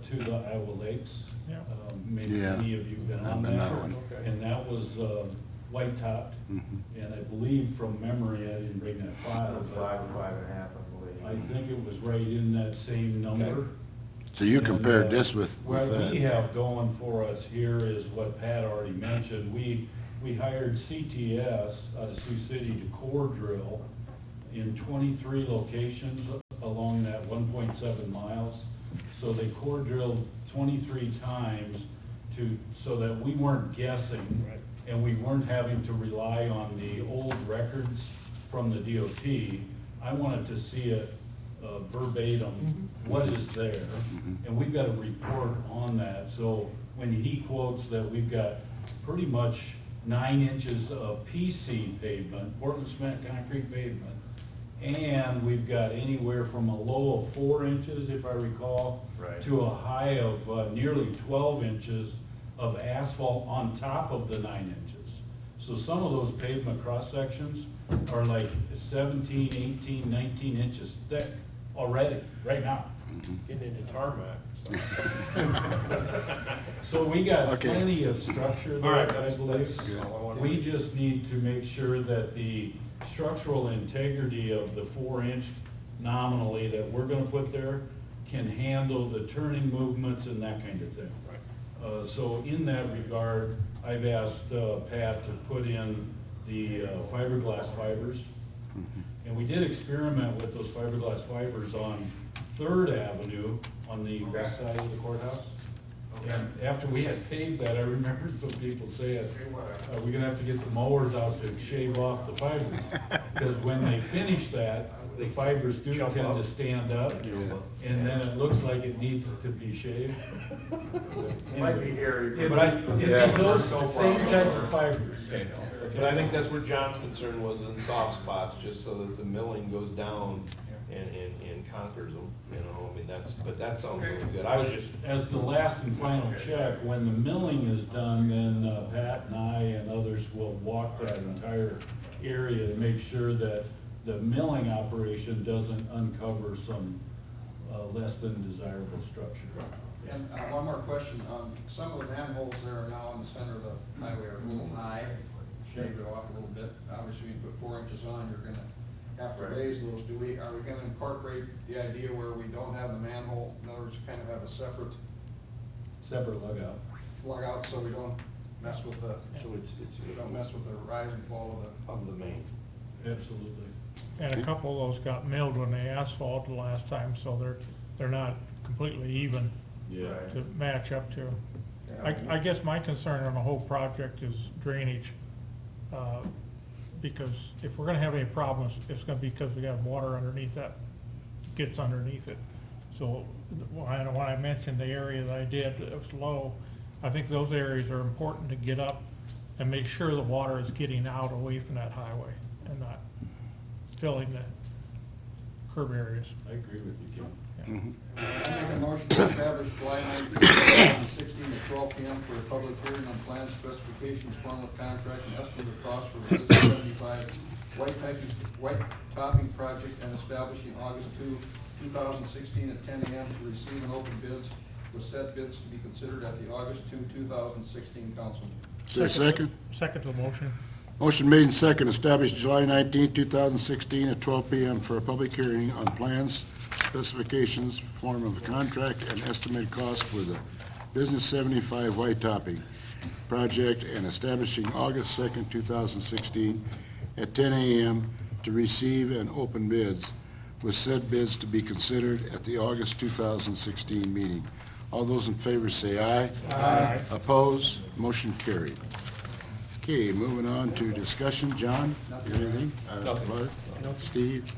to the Iowa Lakes. Yeah. Maybe Yeah. any of you have been I've on been that. that one. And that was white topped. And I believe from memory, I didn't bring that it file, was 5 but to 5.5, I I believe. think it was right in that same number. So you And, compared this with What that? we have going for us here is what Pat already mentioned. We hired CTS out of Sioux City to core drill in 23 locations along that 1.7 miles. So they core drilled 23 times so that we weren't guessing. And we weren't having to rely on the old records from the DOT. I wanted to see it verbatim, what is there, and we've got a report on that. So when he quotes that we've got pretty much 9 inches of PC pavement, Portland cement concrete pavement, and we've got anywhere from a low of 4 inches, if I recall, Right. to a high of nearly 12 inches of asphalt on top of the 9 inches. So some of those pavement cross-sections are like 17, 18, 19 inches thick already, right now. Getting into tarmac. So we got Okay. plenty of structure All right, there, I believe. that's all I wanted. We just need to make sure that the structural integrity of the 4-inch nominally that we're gonna put there can handle the turning movements and that kind of thing. So in that regard, I've asked Pat to put in the fiberglass fibers. And we did experiment with those fiberglass fibers on 3rd Avenue on the west side of the courthouse. And after we had paved that, I remember some people saying, we're gonna have to get the mowers out to shave off the fibers. Because when they finish that, the fibers do Jump tend up. to stand up, and then it looks like it needs to be shaved. It might be hairy. But it's those No same problem. type of fibers. Okay, but I think that's where John's concern was, in soft spots, just so that the milling goes down and conquers them, I mean, but that sounds really good. I was just, As the last and final check, when the milling is done, then Pat and I and others will walk that entire area to make sure that the milling operation doesn't uncover some less than desirable structure. And one more question, some of the manholes there are now in the center of the highway are a little high, shaved it off a little bit. Obviously, you put 4 inches on, you're gonna have to raise those. Are we gonna incorporate the idea where we don't have the manhole, in other words, kind of have a separate Separate lug out. lug out so we don't mess with the, so we don't mess with the rise and fall of the main. Absolutely. And a couple of those got milled when they asphalted last time, so they're not completely even Yeah. to match up to. Yeah. I guess my concern on the whole project is drainage, because if we're gonna have any problems, it's gonna be because we got water underneath that, gets underneath it. So when I mentioned the area that I did, it was low, I think those areas are important to get up and make sure the water is getting out away from that highway and not filling the curb areas. I agree with you, Kim. I make a motion to establish July 19, 2016 at 12 p.m. for a public hearing on plan specifications, formal contract, and estimated cost for the 75 white topping project, and establishing August 2, 2016 at 10 a.m. to receive and open bids, with said bids to be considered at the August 2, 2016 council meeting. Is there a second? Second to the motion. Motion made and second, establish July 19, 2016 at 12 p.m. for a public hearing on plans, specifications, form of the contract, and estimated cost for the Business 75 white topping project, and establishing August 2nd, 2016 at 10 a.m. to receive and open bids, with said bids to be considered at the August 2016 meeting. All those in favor say aye. Aye. Opposed? Motion carried. Okay, moving on to discussion. John, you have anything? Clark? Steve?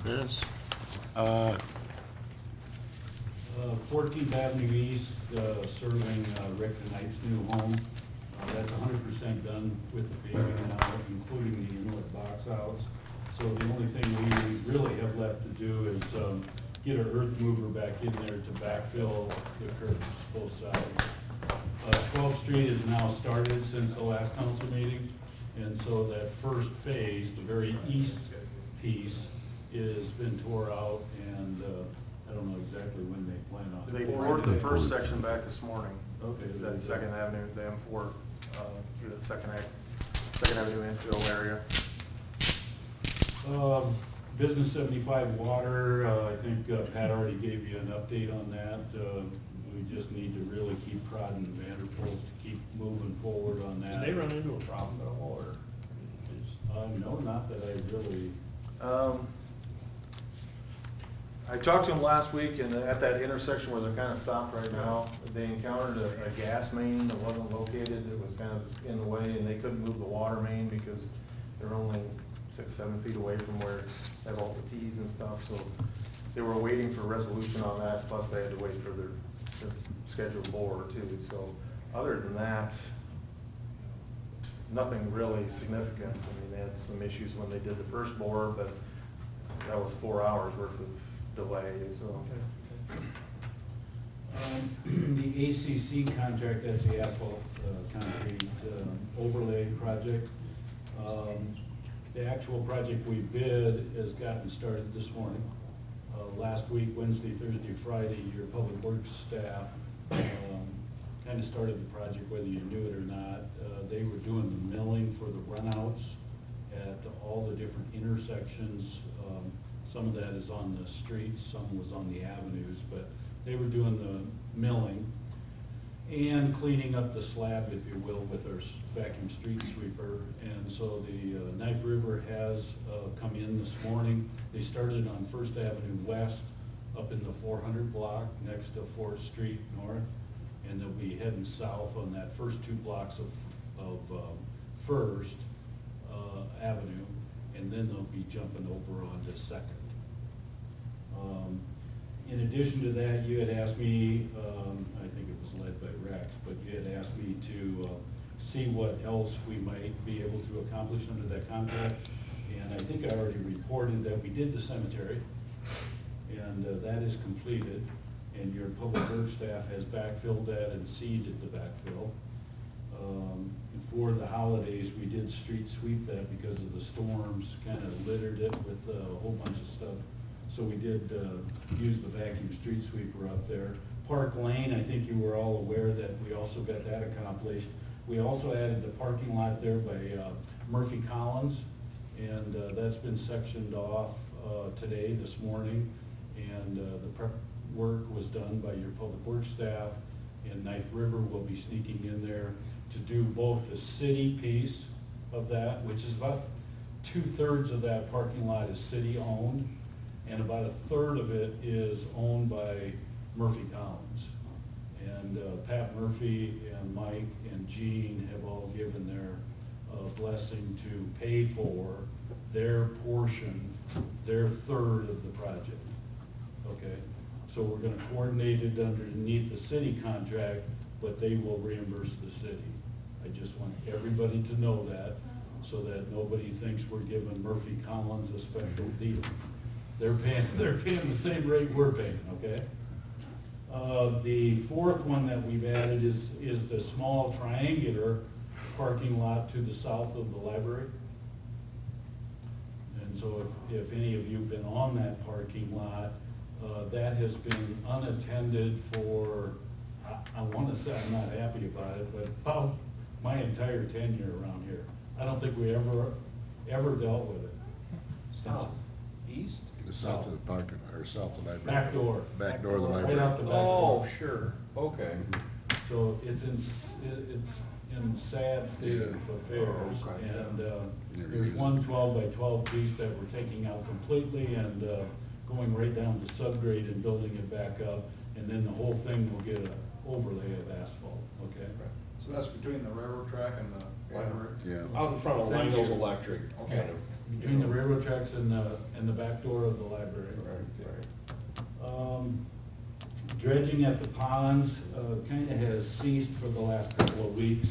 Chris? 14th Avenue East, serving Rick Knight's new home. That's 100% done with the paving now, including the inlet box outs. So the only thing we really have left to do is get our earth mover back in there to backfill the curbs, both sides. 12th Street is now started since the last council meeting, and so that first phase, the very east piece, is been tore out, and I don't know exactly when they plan on it. They poured the first section back this morning. Okay. That Second Avenue, the M4, through that Second Avenue infill area. Business 75 water, I think Pat already gave you an update on that. We just need to really keep prodding Vanderpool's to keep moving forward on that. Did they run into a problem at all, or? No, not that I really, I talked to them last week, and at that intersection where they're kind of stopped right now, they encountered a gas main that wasn't located. It was kind of in the way, and they couldn't move the water main because they're only 6-7 feet away from where they have all the T's and stuff. So they were waiting for resolution on that, plus they had to wait for their scheduled bore too. So other than that, nothing really significant. I mean, they had some issues when they did the first bore, but that was 4 hours worth of delay, so. the ACC contract, that's the asphalt concrete overlay project. The actual project we bid has gotten started this morning. Last week, Wednesday, Thursday, Friday, your public works staff kind of started the project, whether you knew it or not. They were doing the milling for the runouts at all the different intersections. Some of that is on the streets, some was on the avenues, but they were doing the milling and cleaning up the slab, if you will, with our vacuum street sweeper. And so the Knife River has come in this morning. They started on First Avenue West, up in the 400 block next to 4th Street North, and they'll be heading south on that first 2 blocks of First Avenue, and then they'll be jumping over onto 2nd. In addition to that, you had asked me, I think it was led by Rex, but you had asked me to see what else we might be able to accomplish under that contract. And I think I already reported that we did the cemetery, and that is completed. And your public works staff has backfilled that and seeded the backfill. For the holidays, we did street sweep that because of the storms, kind of littered it with a whole bunch of stuff. So we did use the vacuum street sweeper up there. Park Lane, I think you were all aware that we also got that accomplished. We also added the parking lot there by Murphy Collins, and that's been sectioned off today, this morning. And the prep work was done by your public works staff, and Knife River will be sneaking in there to do both the city piece of that, which is about 2/3 of that parking lot is city-owned, and about 1/3 of it is owned by Murphy Collins. And Pat Murphy and Mike and Gene have all given their blessing to pay for their portion, their 1/3 of the project. Okay, So we're gonna coordinate it underneath the city contract, but they will reimburse the city. I just want everybody to know that, so that nobody thinks we're giving Murphy Collins a special deal. They're paying the same rate we're paying, okay? The fourth one that we've added is the small triangular parking lot to the south of the library. And so if any of you've been on that parking lot, that has been unattended for, I want to say I'm not happy about it, but about my entire tenure around here. I don't think we ever dealt with it. South, east? The south of the parking, or south of the library. Back door. Back door of the Right library. out the back Oh, door. sure, okay. So it's in sad state of affairs, Oh, okay. and Never there's used it. one 12-by-12 piece that we're taking out completely and going right down to subgrade and building it back up, and then the whole thing will get an overlay of asphalt, okay? So that's between the railroad track and the library? Yeah. Out in front of Thank Lando's you. Electric, Okay. kind of. Between the railroad tracks and the back door of the library. Right. Dredging at the ponds kind of has ceased for the last couple of weeks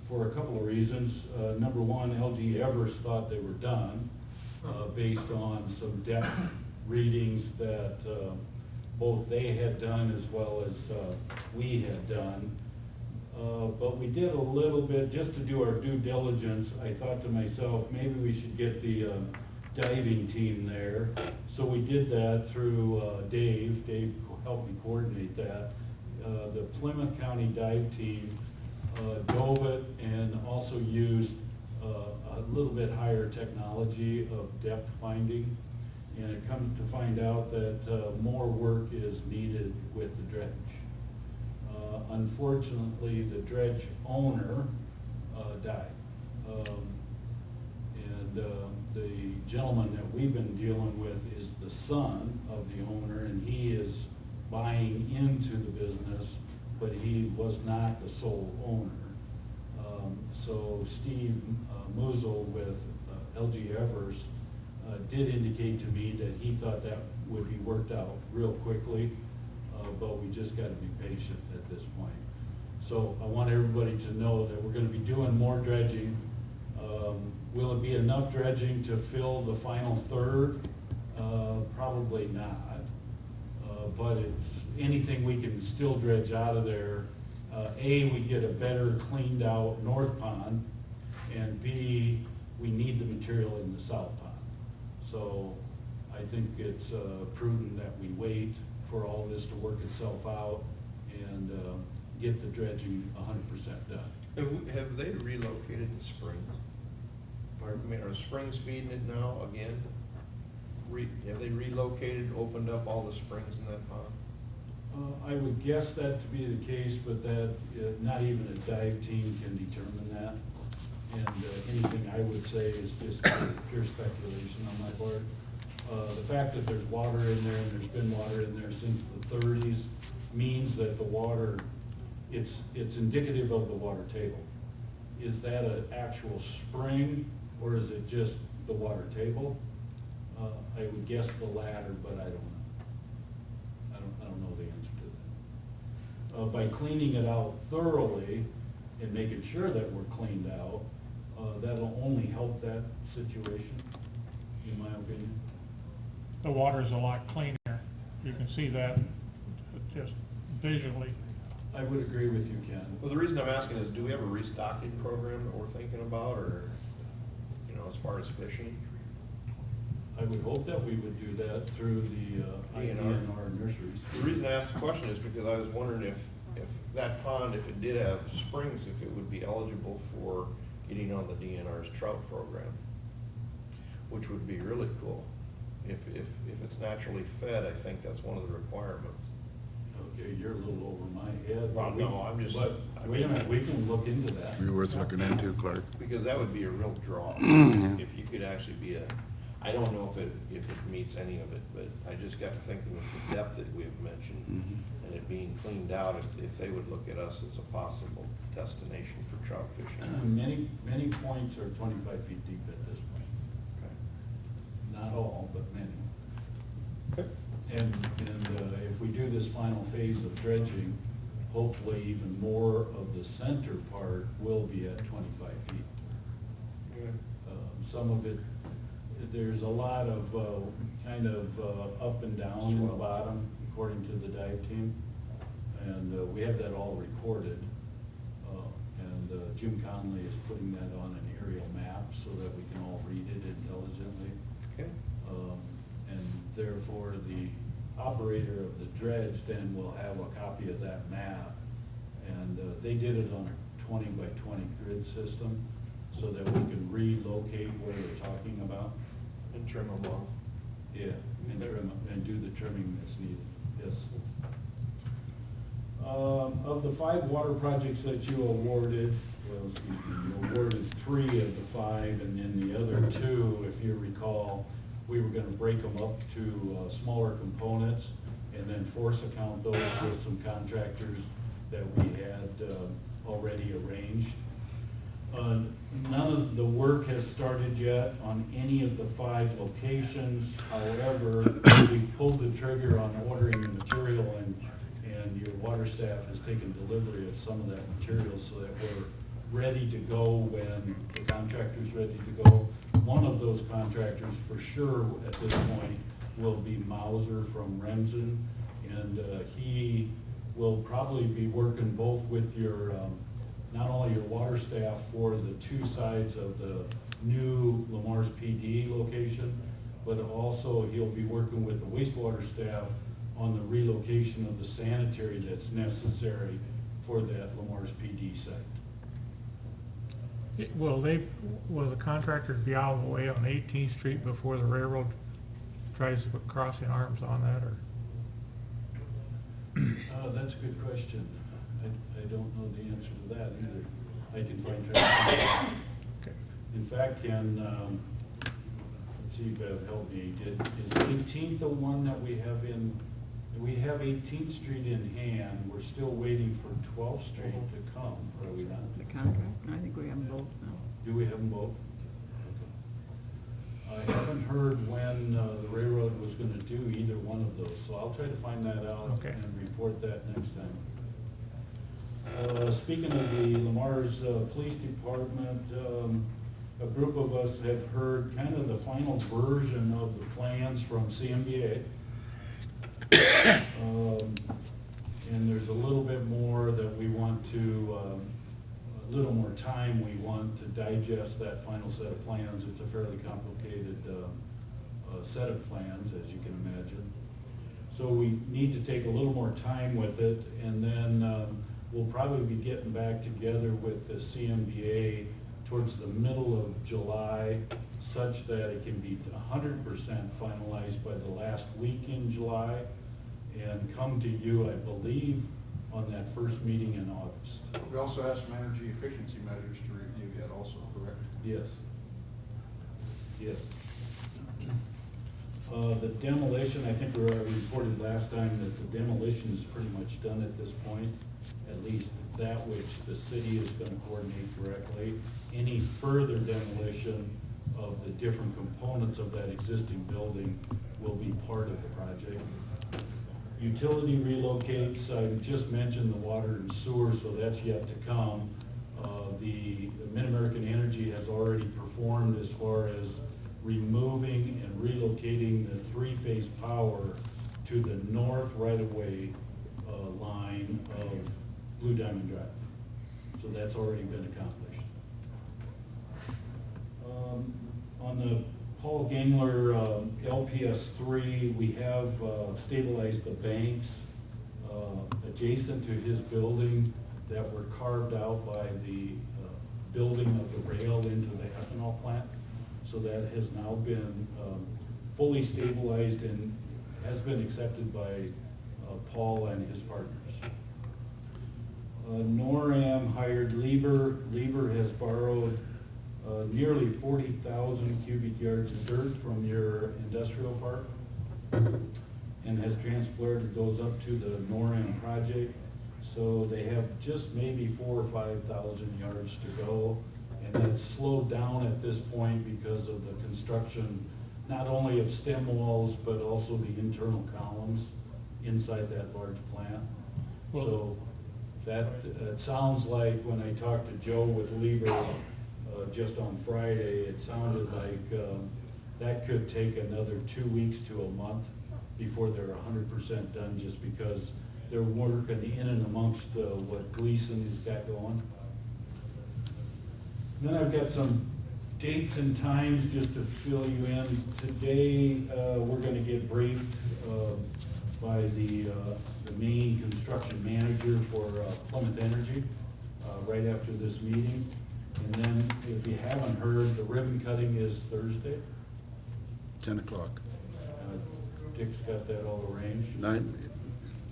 for a couple of reasons. Number one, LG Evers thought they were done based on some depth readings that both they had done as well as we had done. But we did a little bit, just to do our due diligence. I thought to myself, maybe we should get the diving team there. So we did that through Dave. Dave helped me coordinate that. The Plymouth County dive team dove it and also used a little bit higher technology of depth finding. And it comes to find out that more work is needed with the dredge. Unfortunately, the dredge owner died. And the gentleman that we've been dealing with is the son of the owner, and he is buying into the business, but he was not the sole owner. So Steve Mousel with LG Evers did indicate to me that he thought that would be worked out real quickly, but we just gotta be patient at this point. So I want everybody to know that we're gonna be doing more dredging. Will it be enough dredging to fill the final third? Probably not. But it's anything we can still dredge out of there. We get a better cleaned out north pond, and B, we need the material in the south pond. So I think it's prudent that we wait for all this to work itself out and get the dredging 100% done. Have they relocated the springs? Pardon? I mean, are springs feeding it now again? Have they relocated, opened up all the springs in that pond? I would guess that to be the case, but that, not even a dive team can determine that. And anything I would say is just pure speculation on my part. The fact that there's water in there, and there's been water in there since the 30s, means that the water, it's indicative of the water table. Is that an actual spring, or is it just the water table? I would guess the latter, but I don't know. I don't know the answer to that. By cleaning it out thoroughly and making sure that we're cleaned out, that'll only help that situation, in my opinion. The water is a lot cleaner. You can see that just visually. I would agree with you, Ken. Well, the reason I'm asking is, do we have a restocking program that we're thinking about, or, you know, as far as fishing? I would hope that we would do that through the IDNR nurseries. The reason I asked the question is because I was wondering if that pond, if it did have springs, if it would be eligible for getting on the DNR's trout program, which would be really cool. If it's naturally fed, I think that's one of the requirements. Okay, you're a little over my head. Well, no, I'm just- But, wait a minute, we can look into that. Be worth looking into, Clark. Because that would be a real draw, if you could actually be I don't know if it meets any of it, but I just got to thinking with the depth that we've mentioned, and it being cleaned out, if they would look at us as a possible destination for trout fishing. Many points are 25 feet deep at this point. Not all, but many. And days of dredging, hopefully even more of the center part will be at 25 feet. Some of it, there's a lot of kind of up and down in the bottom, according to the dive team. And we have that all recorded. And Jim Conley is putting that on an aerial map so that we can all read it intelligently. Okay. And therefore, the operator of the dredge then will have a copy of that map. And they did it on a 20 by 20 grid system so that we can relocate where they're talking about. And trim them off. Yeah, and trim, and do the trimming that's needed, yes. Of the 5 water projects that you awarded, well, excuse me, you awarded 3 of the 5, and then the other 2, if you recall, we were gonna break them up to smaller components and then force account those with some contractors that we had already arranged. None of the work has started yet on any of the 5 locations. However, we pulled the trigger on ordering the material, and your water staff has taken delivery of some of that material so that we're ready to go when the contractor's ready to go. One of those contractors for sure at this point will be Mauser from Remsen, and he will probably be working both with your not only your water staff for the 2 sides of the new Lamar's PD location, but also he'll be working with the wastewater staff on the relocation of the sanitary that's necessary for that Lamar's PD site. Will the contractor be out of the way on 18th Street before the railroad tries to put crossing arms on that, or? That's a good question. I don't know the answer to that either. I can find transportation. Okay. In fact, Ken, let's see, Bev, help me. Is 18th the one that we have in, we have 18th Street in hand. We're still waiting for 12th Street to come, are we not? The contract, I think we have them both now. Do we have them both? Okay. I haven't heard when the railroad was gonna do either one of those, so I'll try to find that out Okay. and report that next time. Speaking of the Lamar's Police Department, a group of us have heard kind of the final version of the plans from CMBA. And there's a little bit more that we want to, a little more time we want to digest that final set of plans. It's a fairly complicated set of plans, as you can imagine. So we need to take a little more time with it, and then we'll probably be getting back together with the CMBA towards the middle of July, such that it can be 100% finalized by the last week in July, and come to you, I believe, on that first meeting in August. We also have some energy efficiency measures to review yet also, correct? Yes. Yes. The demolition, I think we already reported last time that the demolition is pretty much done at this point, at least that which the city is gonna coordinate directly. Any further demolition of the different components of that existing building will be part of the project. Utility relocates, I just mentioned the water and sewer, so that's yet to come. The Mid-American Energy has already performed as far as removing and relocating the 3-phase power to the north right-of-way line of Blue Diamond Drive. So that's already been accomplished. On the Paul Gangler LPS 3, we have stabilized the banks adjacent to his building that were carved out by the building of the rail into the ethanol plant. So that has now been fully stabilized and has been accepted by Paul and his partners. NORAM hired Lieber. Lieber has borrowed nearly 40,000 cubic yards of dirt from your industrial park and has transported those up to the NORAM project. So they have just maybe 4,000 or 5,000 yards to go. And it's slowed down at this point because of the construction, not only of stem walls, but also the internal columns inside that large plant. So that, it sounds like when I talked to Joe with Lieber just on Friday, it sounded like that could take another 2 weeks to a month before they're 100% done, just because they're working in and amongst what Gleason's got going. Then I've got some dates and times just to fill you in. Today, we're gonna get briefed by the main construction manager for Plymouth Energy right after this meeting. And then, if you haven't heard, the ribbon cutting is Thursday. 10 o'clock. Dick's got that all arranged.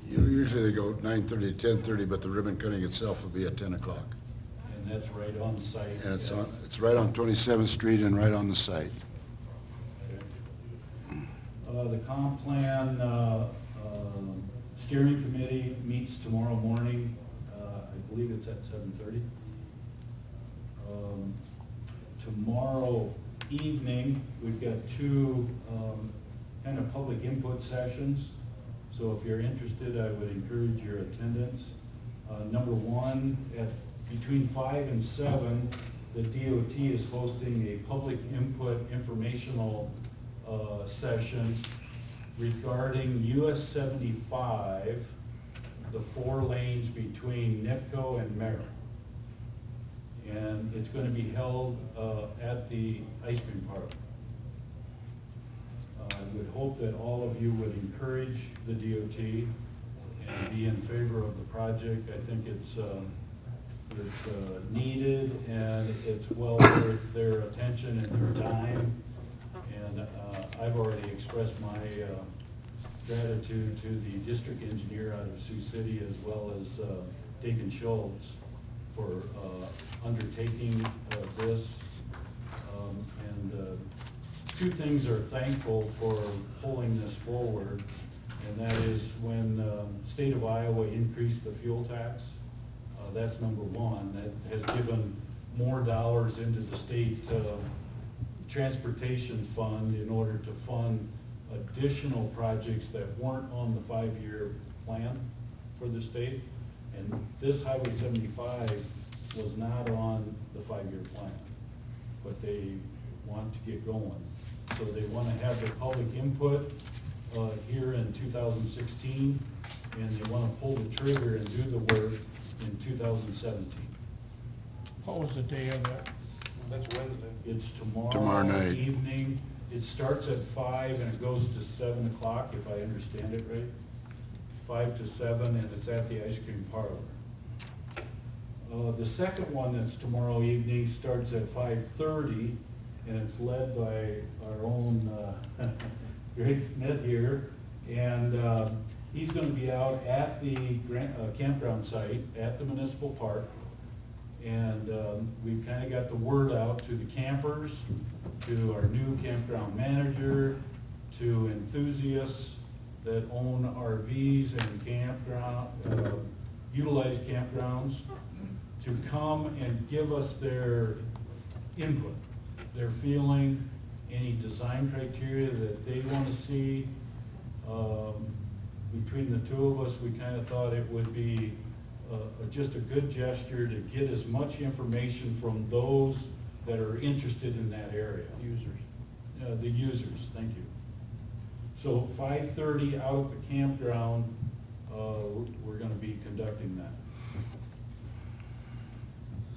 Usually they go 9:30 to 10:30, but the ribbon cutting itself will be at 10 o'clock. And that's right on site. And it's right on 27th Street and right on the site. The comp plan steering committee meets tomorrow morning. I believe it's at 7:30. Tomorrow evening, we've got two kind of public input sessions. So if you're interested, I would encourage your attendance. Number one, between 5 and 7, the DOT is hosting a public input informational session regarding US 75, the 4 lanes between NIPCO and Merritt. And it's going to be held at the ice cream parlor. I would hope that all of you would encourage the DOT and be in favor of the project. I think it's needed, and it's well worth their attention and their time. And I've already expressed my gratitude to the district engineer out of Sioux City, as well as Deacon Schultz, for undertaking this. And two things are thankful for pulling this forward, and that is when state of Iowa increased the fuel tax. That's number one. That has given more dollars into the state transportation fund in order to fund additional projects that weren't on the 5-year plan for the state. And this Highway 75 was not on the 5-year plan, but they want to get going. So they want to have the public input here in 2016, and they want to pull the trigger and do the work in 2017. What was the day of that? That's Wednesday. It's Tomorrow tomorrow night. evening. It starts at 5 and it goes to 7 o'clock, if I understand it right. 5 to 7, and it's at the ice cream parlor. The second one that's tomorrow evening starts at 5:30, and it's led by our own Greg Smith here. And he's going to be out at the campground site at the municipal park. And we've kind of got the word out to the campers, to our new campground manager, to enthusiasts that own RVs and campground, utilize campgrounds, to come and give us their input, their feeling, any design criteria that they want to see. Between the two of us, we kind of thought it would be just a good gesture to get as much information from those that are interested in that area. Users. The users, thank you. So 5:30 out at the campground, we're going to be conducting that.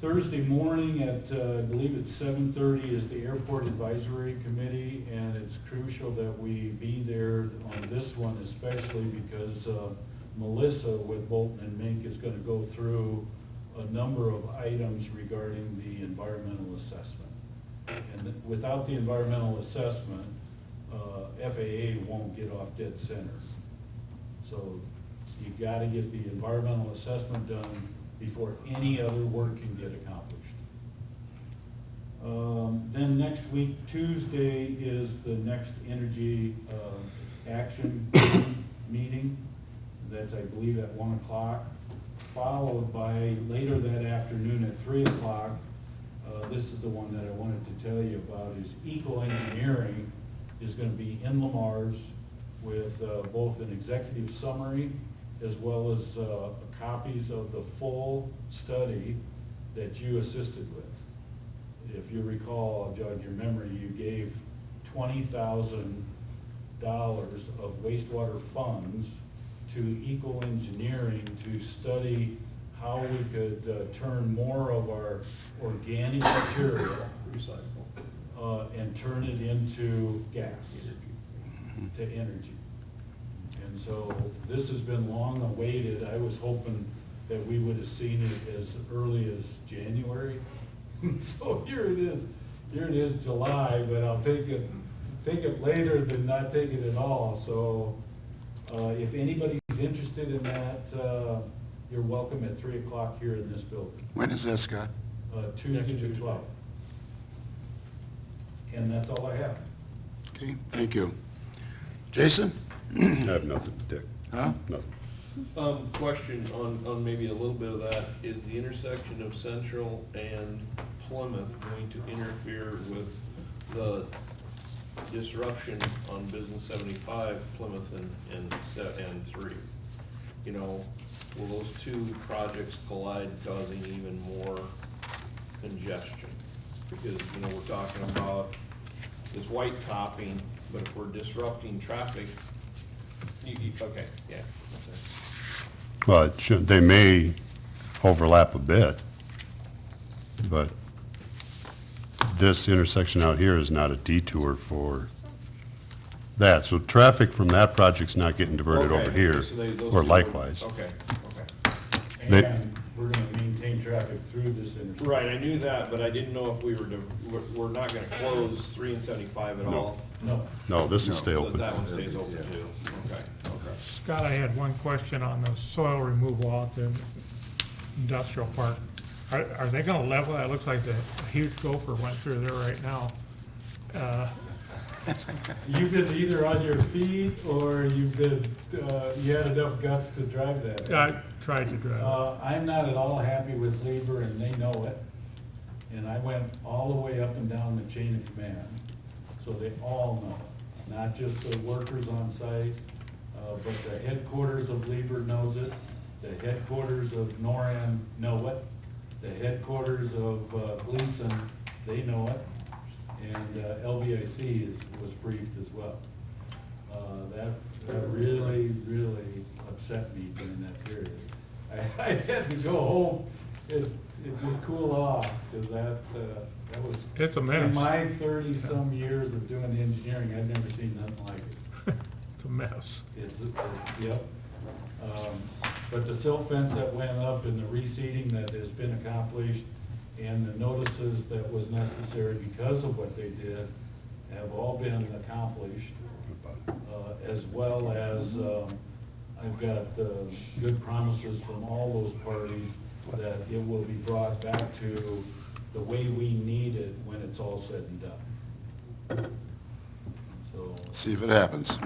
Thursday morning at, I believe it's 7:30, is the Airport Advisory Committee, and it's crucial that we be there on this one, especially because Melissa with Bolton and Mink is going to go through a number of items regarding the environmental assessment. And without the environmental assessment, FAA won't get off dead center. So you got to get the environmental assessment done before any other work can get accomplished. Then next week, Tuesday, is the next energy action meeting. That's, I believe, at 1 o'clock, followed by later that afternoon at 3 o'clock. This is the one that I wanted to tell you about, is Eco Engineering is going to be in Lamar's with both an executive summary as well as copies of the full study that you assisted with. If you recall, I'll jog your memory, you gave $20,000 of wastewater funds to Eco Engineering to study how we could turn more of our organic material and turn it into gas, to energy. And so this has been long awaited. I was hoping that we would have seen it as early as January. So here it is July, but I'll take it later than not take it at all. So if anybody's interested in that, you're welcome at 3 o'clock here in this building, When is that, Scott? Tuesday the 12th. And that's all I have. Okay, thank you. Jason? I have nothing, Dick. Huh? Nothing. Question on maybe a little bit of that, is the intersection of Central and Plymouth going to interfere with the disruption on Business 75, Plymouth and 3? You know, will those two projects collide, causing even more congestion? Because, you know, we're talking about this white topping, but if we're disrupting traffic, okay, yeah. Well, it should, they may overlap a bit, but this intersection out here is not a detour for that. So traffic from that project's not getting diverted over here, So those or two- likewise. Okay. They- And we're gonna maintain traffic through this intersection. Right, I knew that, but I didn't know if we're not gonna close 3 and 75 at all. No. No, this will stay But open. that one stays open too. Okay. Scott, I had one question on the soil removal out there in the industrial park. Are they gonna level that? It looks like a huge gopher went through there right now. You've been either on your feet or you've been, you had enough guts to drive that. I tried to drive. I'm not at all happy with Lieber, and they know it. And I went all the way up and down the chain of command, so they all know it. Not just the workers on site, but the headquarters of Lieber knows it, the headquarters of NORAM know it, the headquarters of Gleason, they know it, and LBIC was briefed as well. That really, really upset me during that period. I had to go home and just cool off, because that was. It's a mess. In my 30-some years of doing engineering, I've never seen nothing like it. It's a mess. Yep. But the silt fence that went up and the reseeding that has been accomplished and the notices that was necessary because of what they did have all been accomplished, as well as I've got good promises from all those parties that it will be brought back to the way we need it when it's all said and done. So. See if it happens.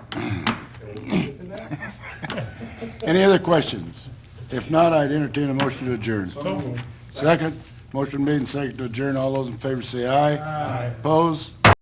Any other questions? If not, I'd entertain a motion to adjourn. Second, motion made and seconded to adjourn. All those in favor say aye. Aye. Opposed?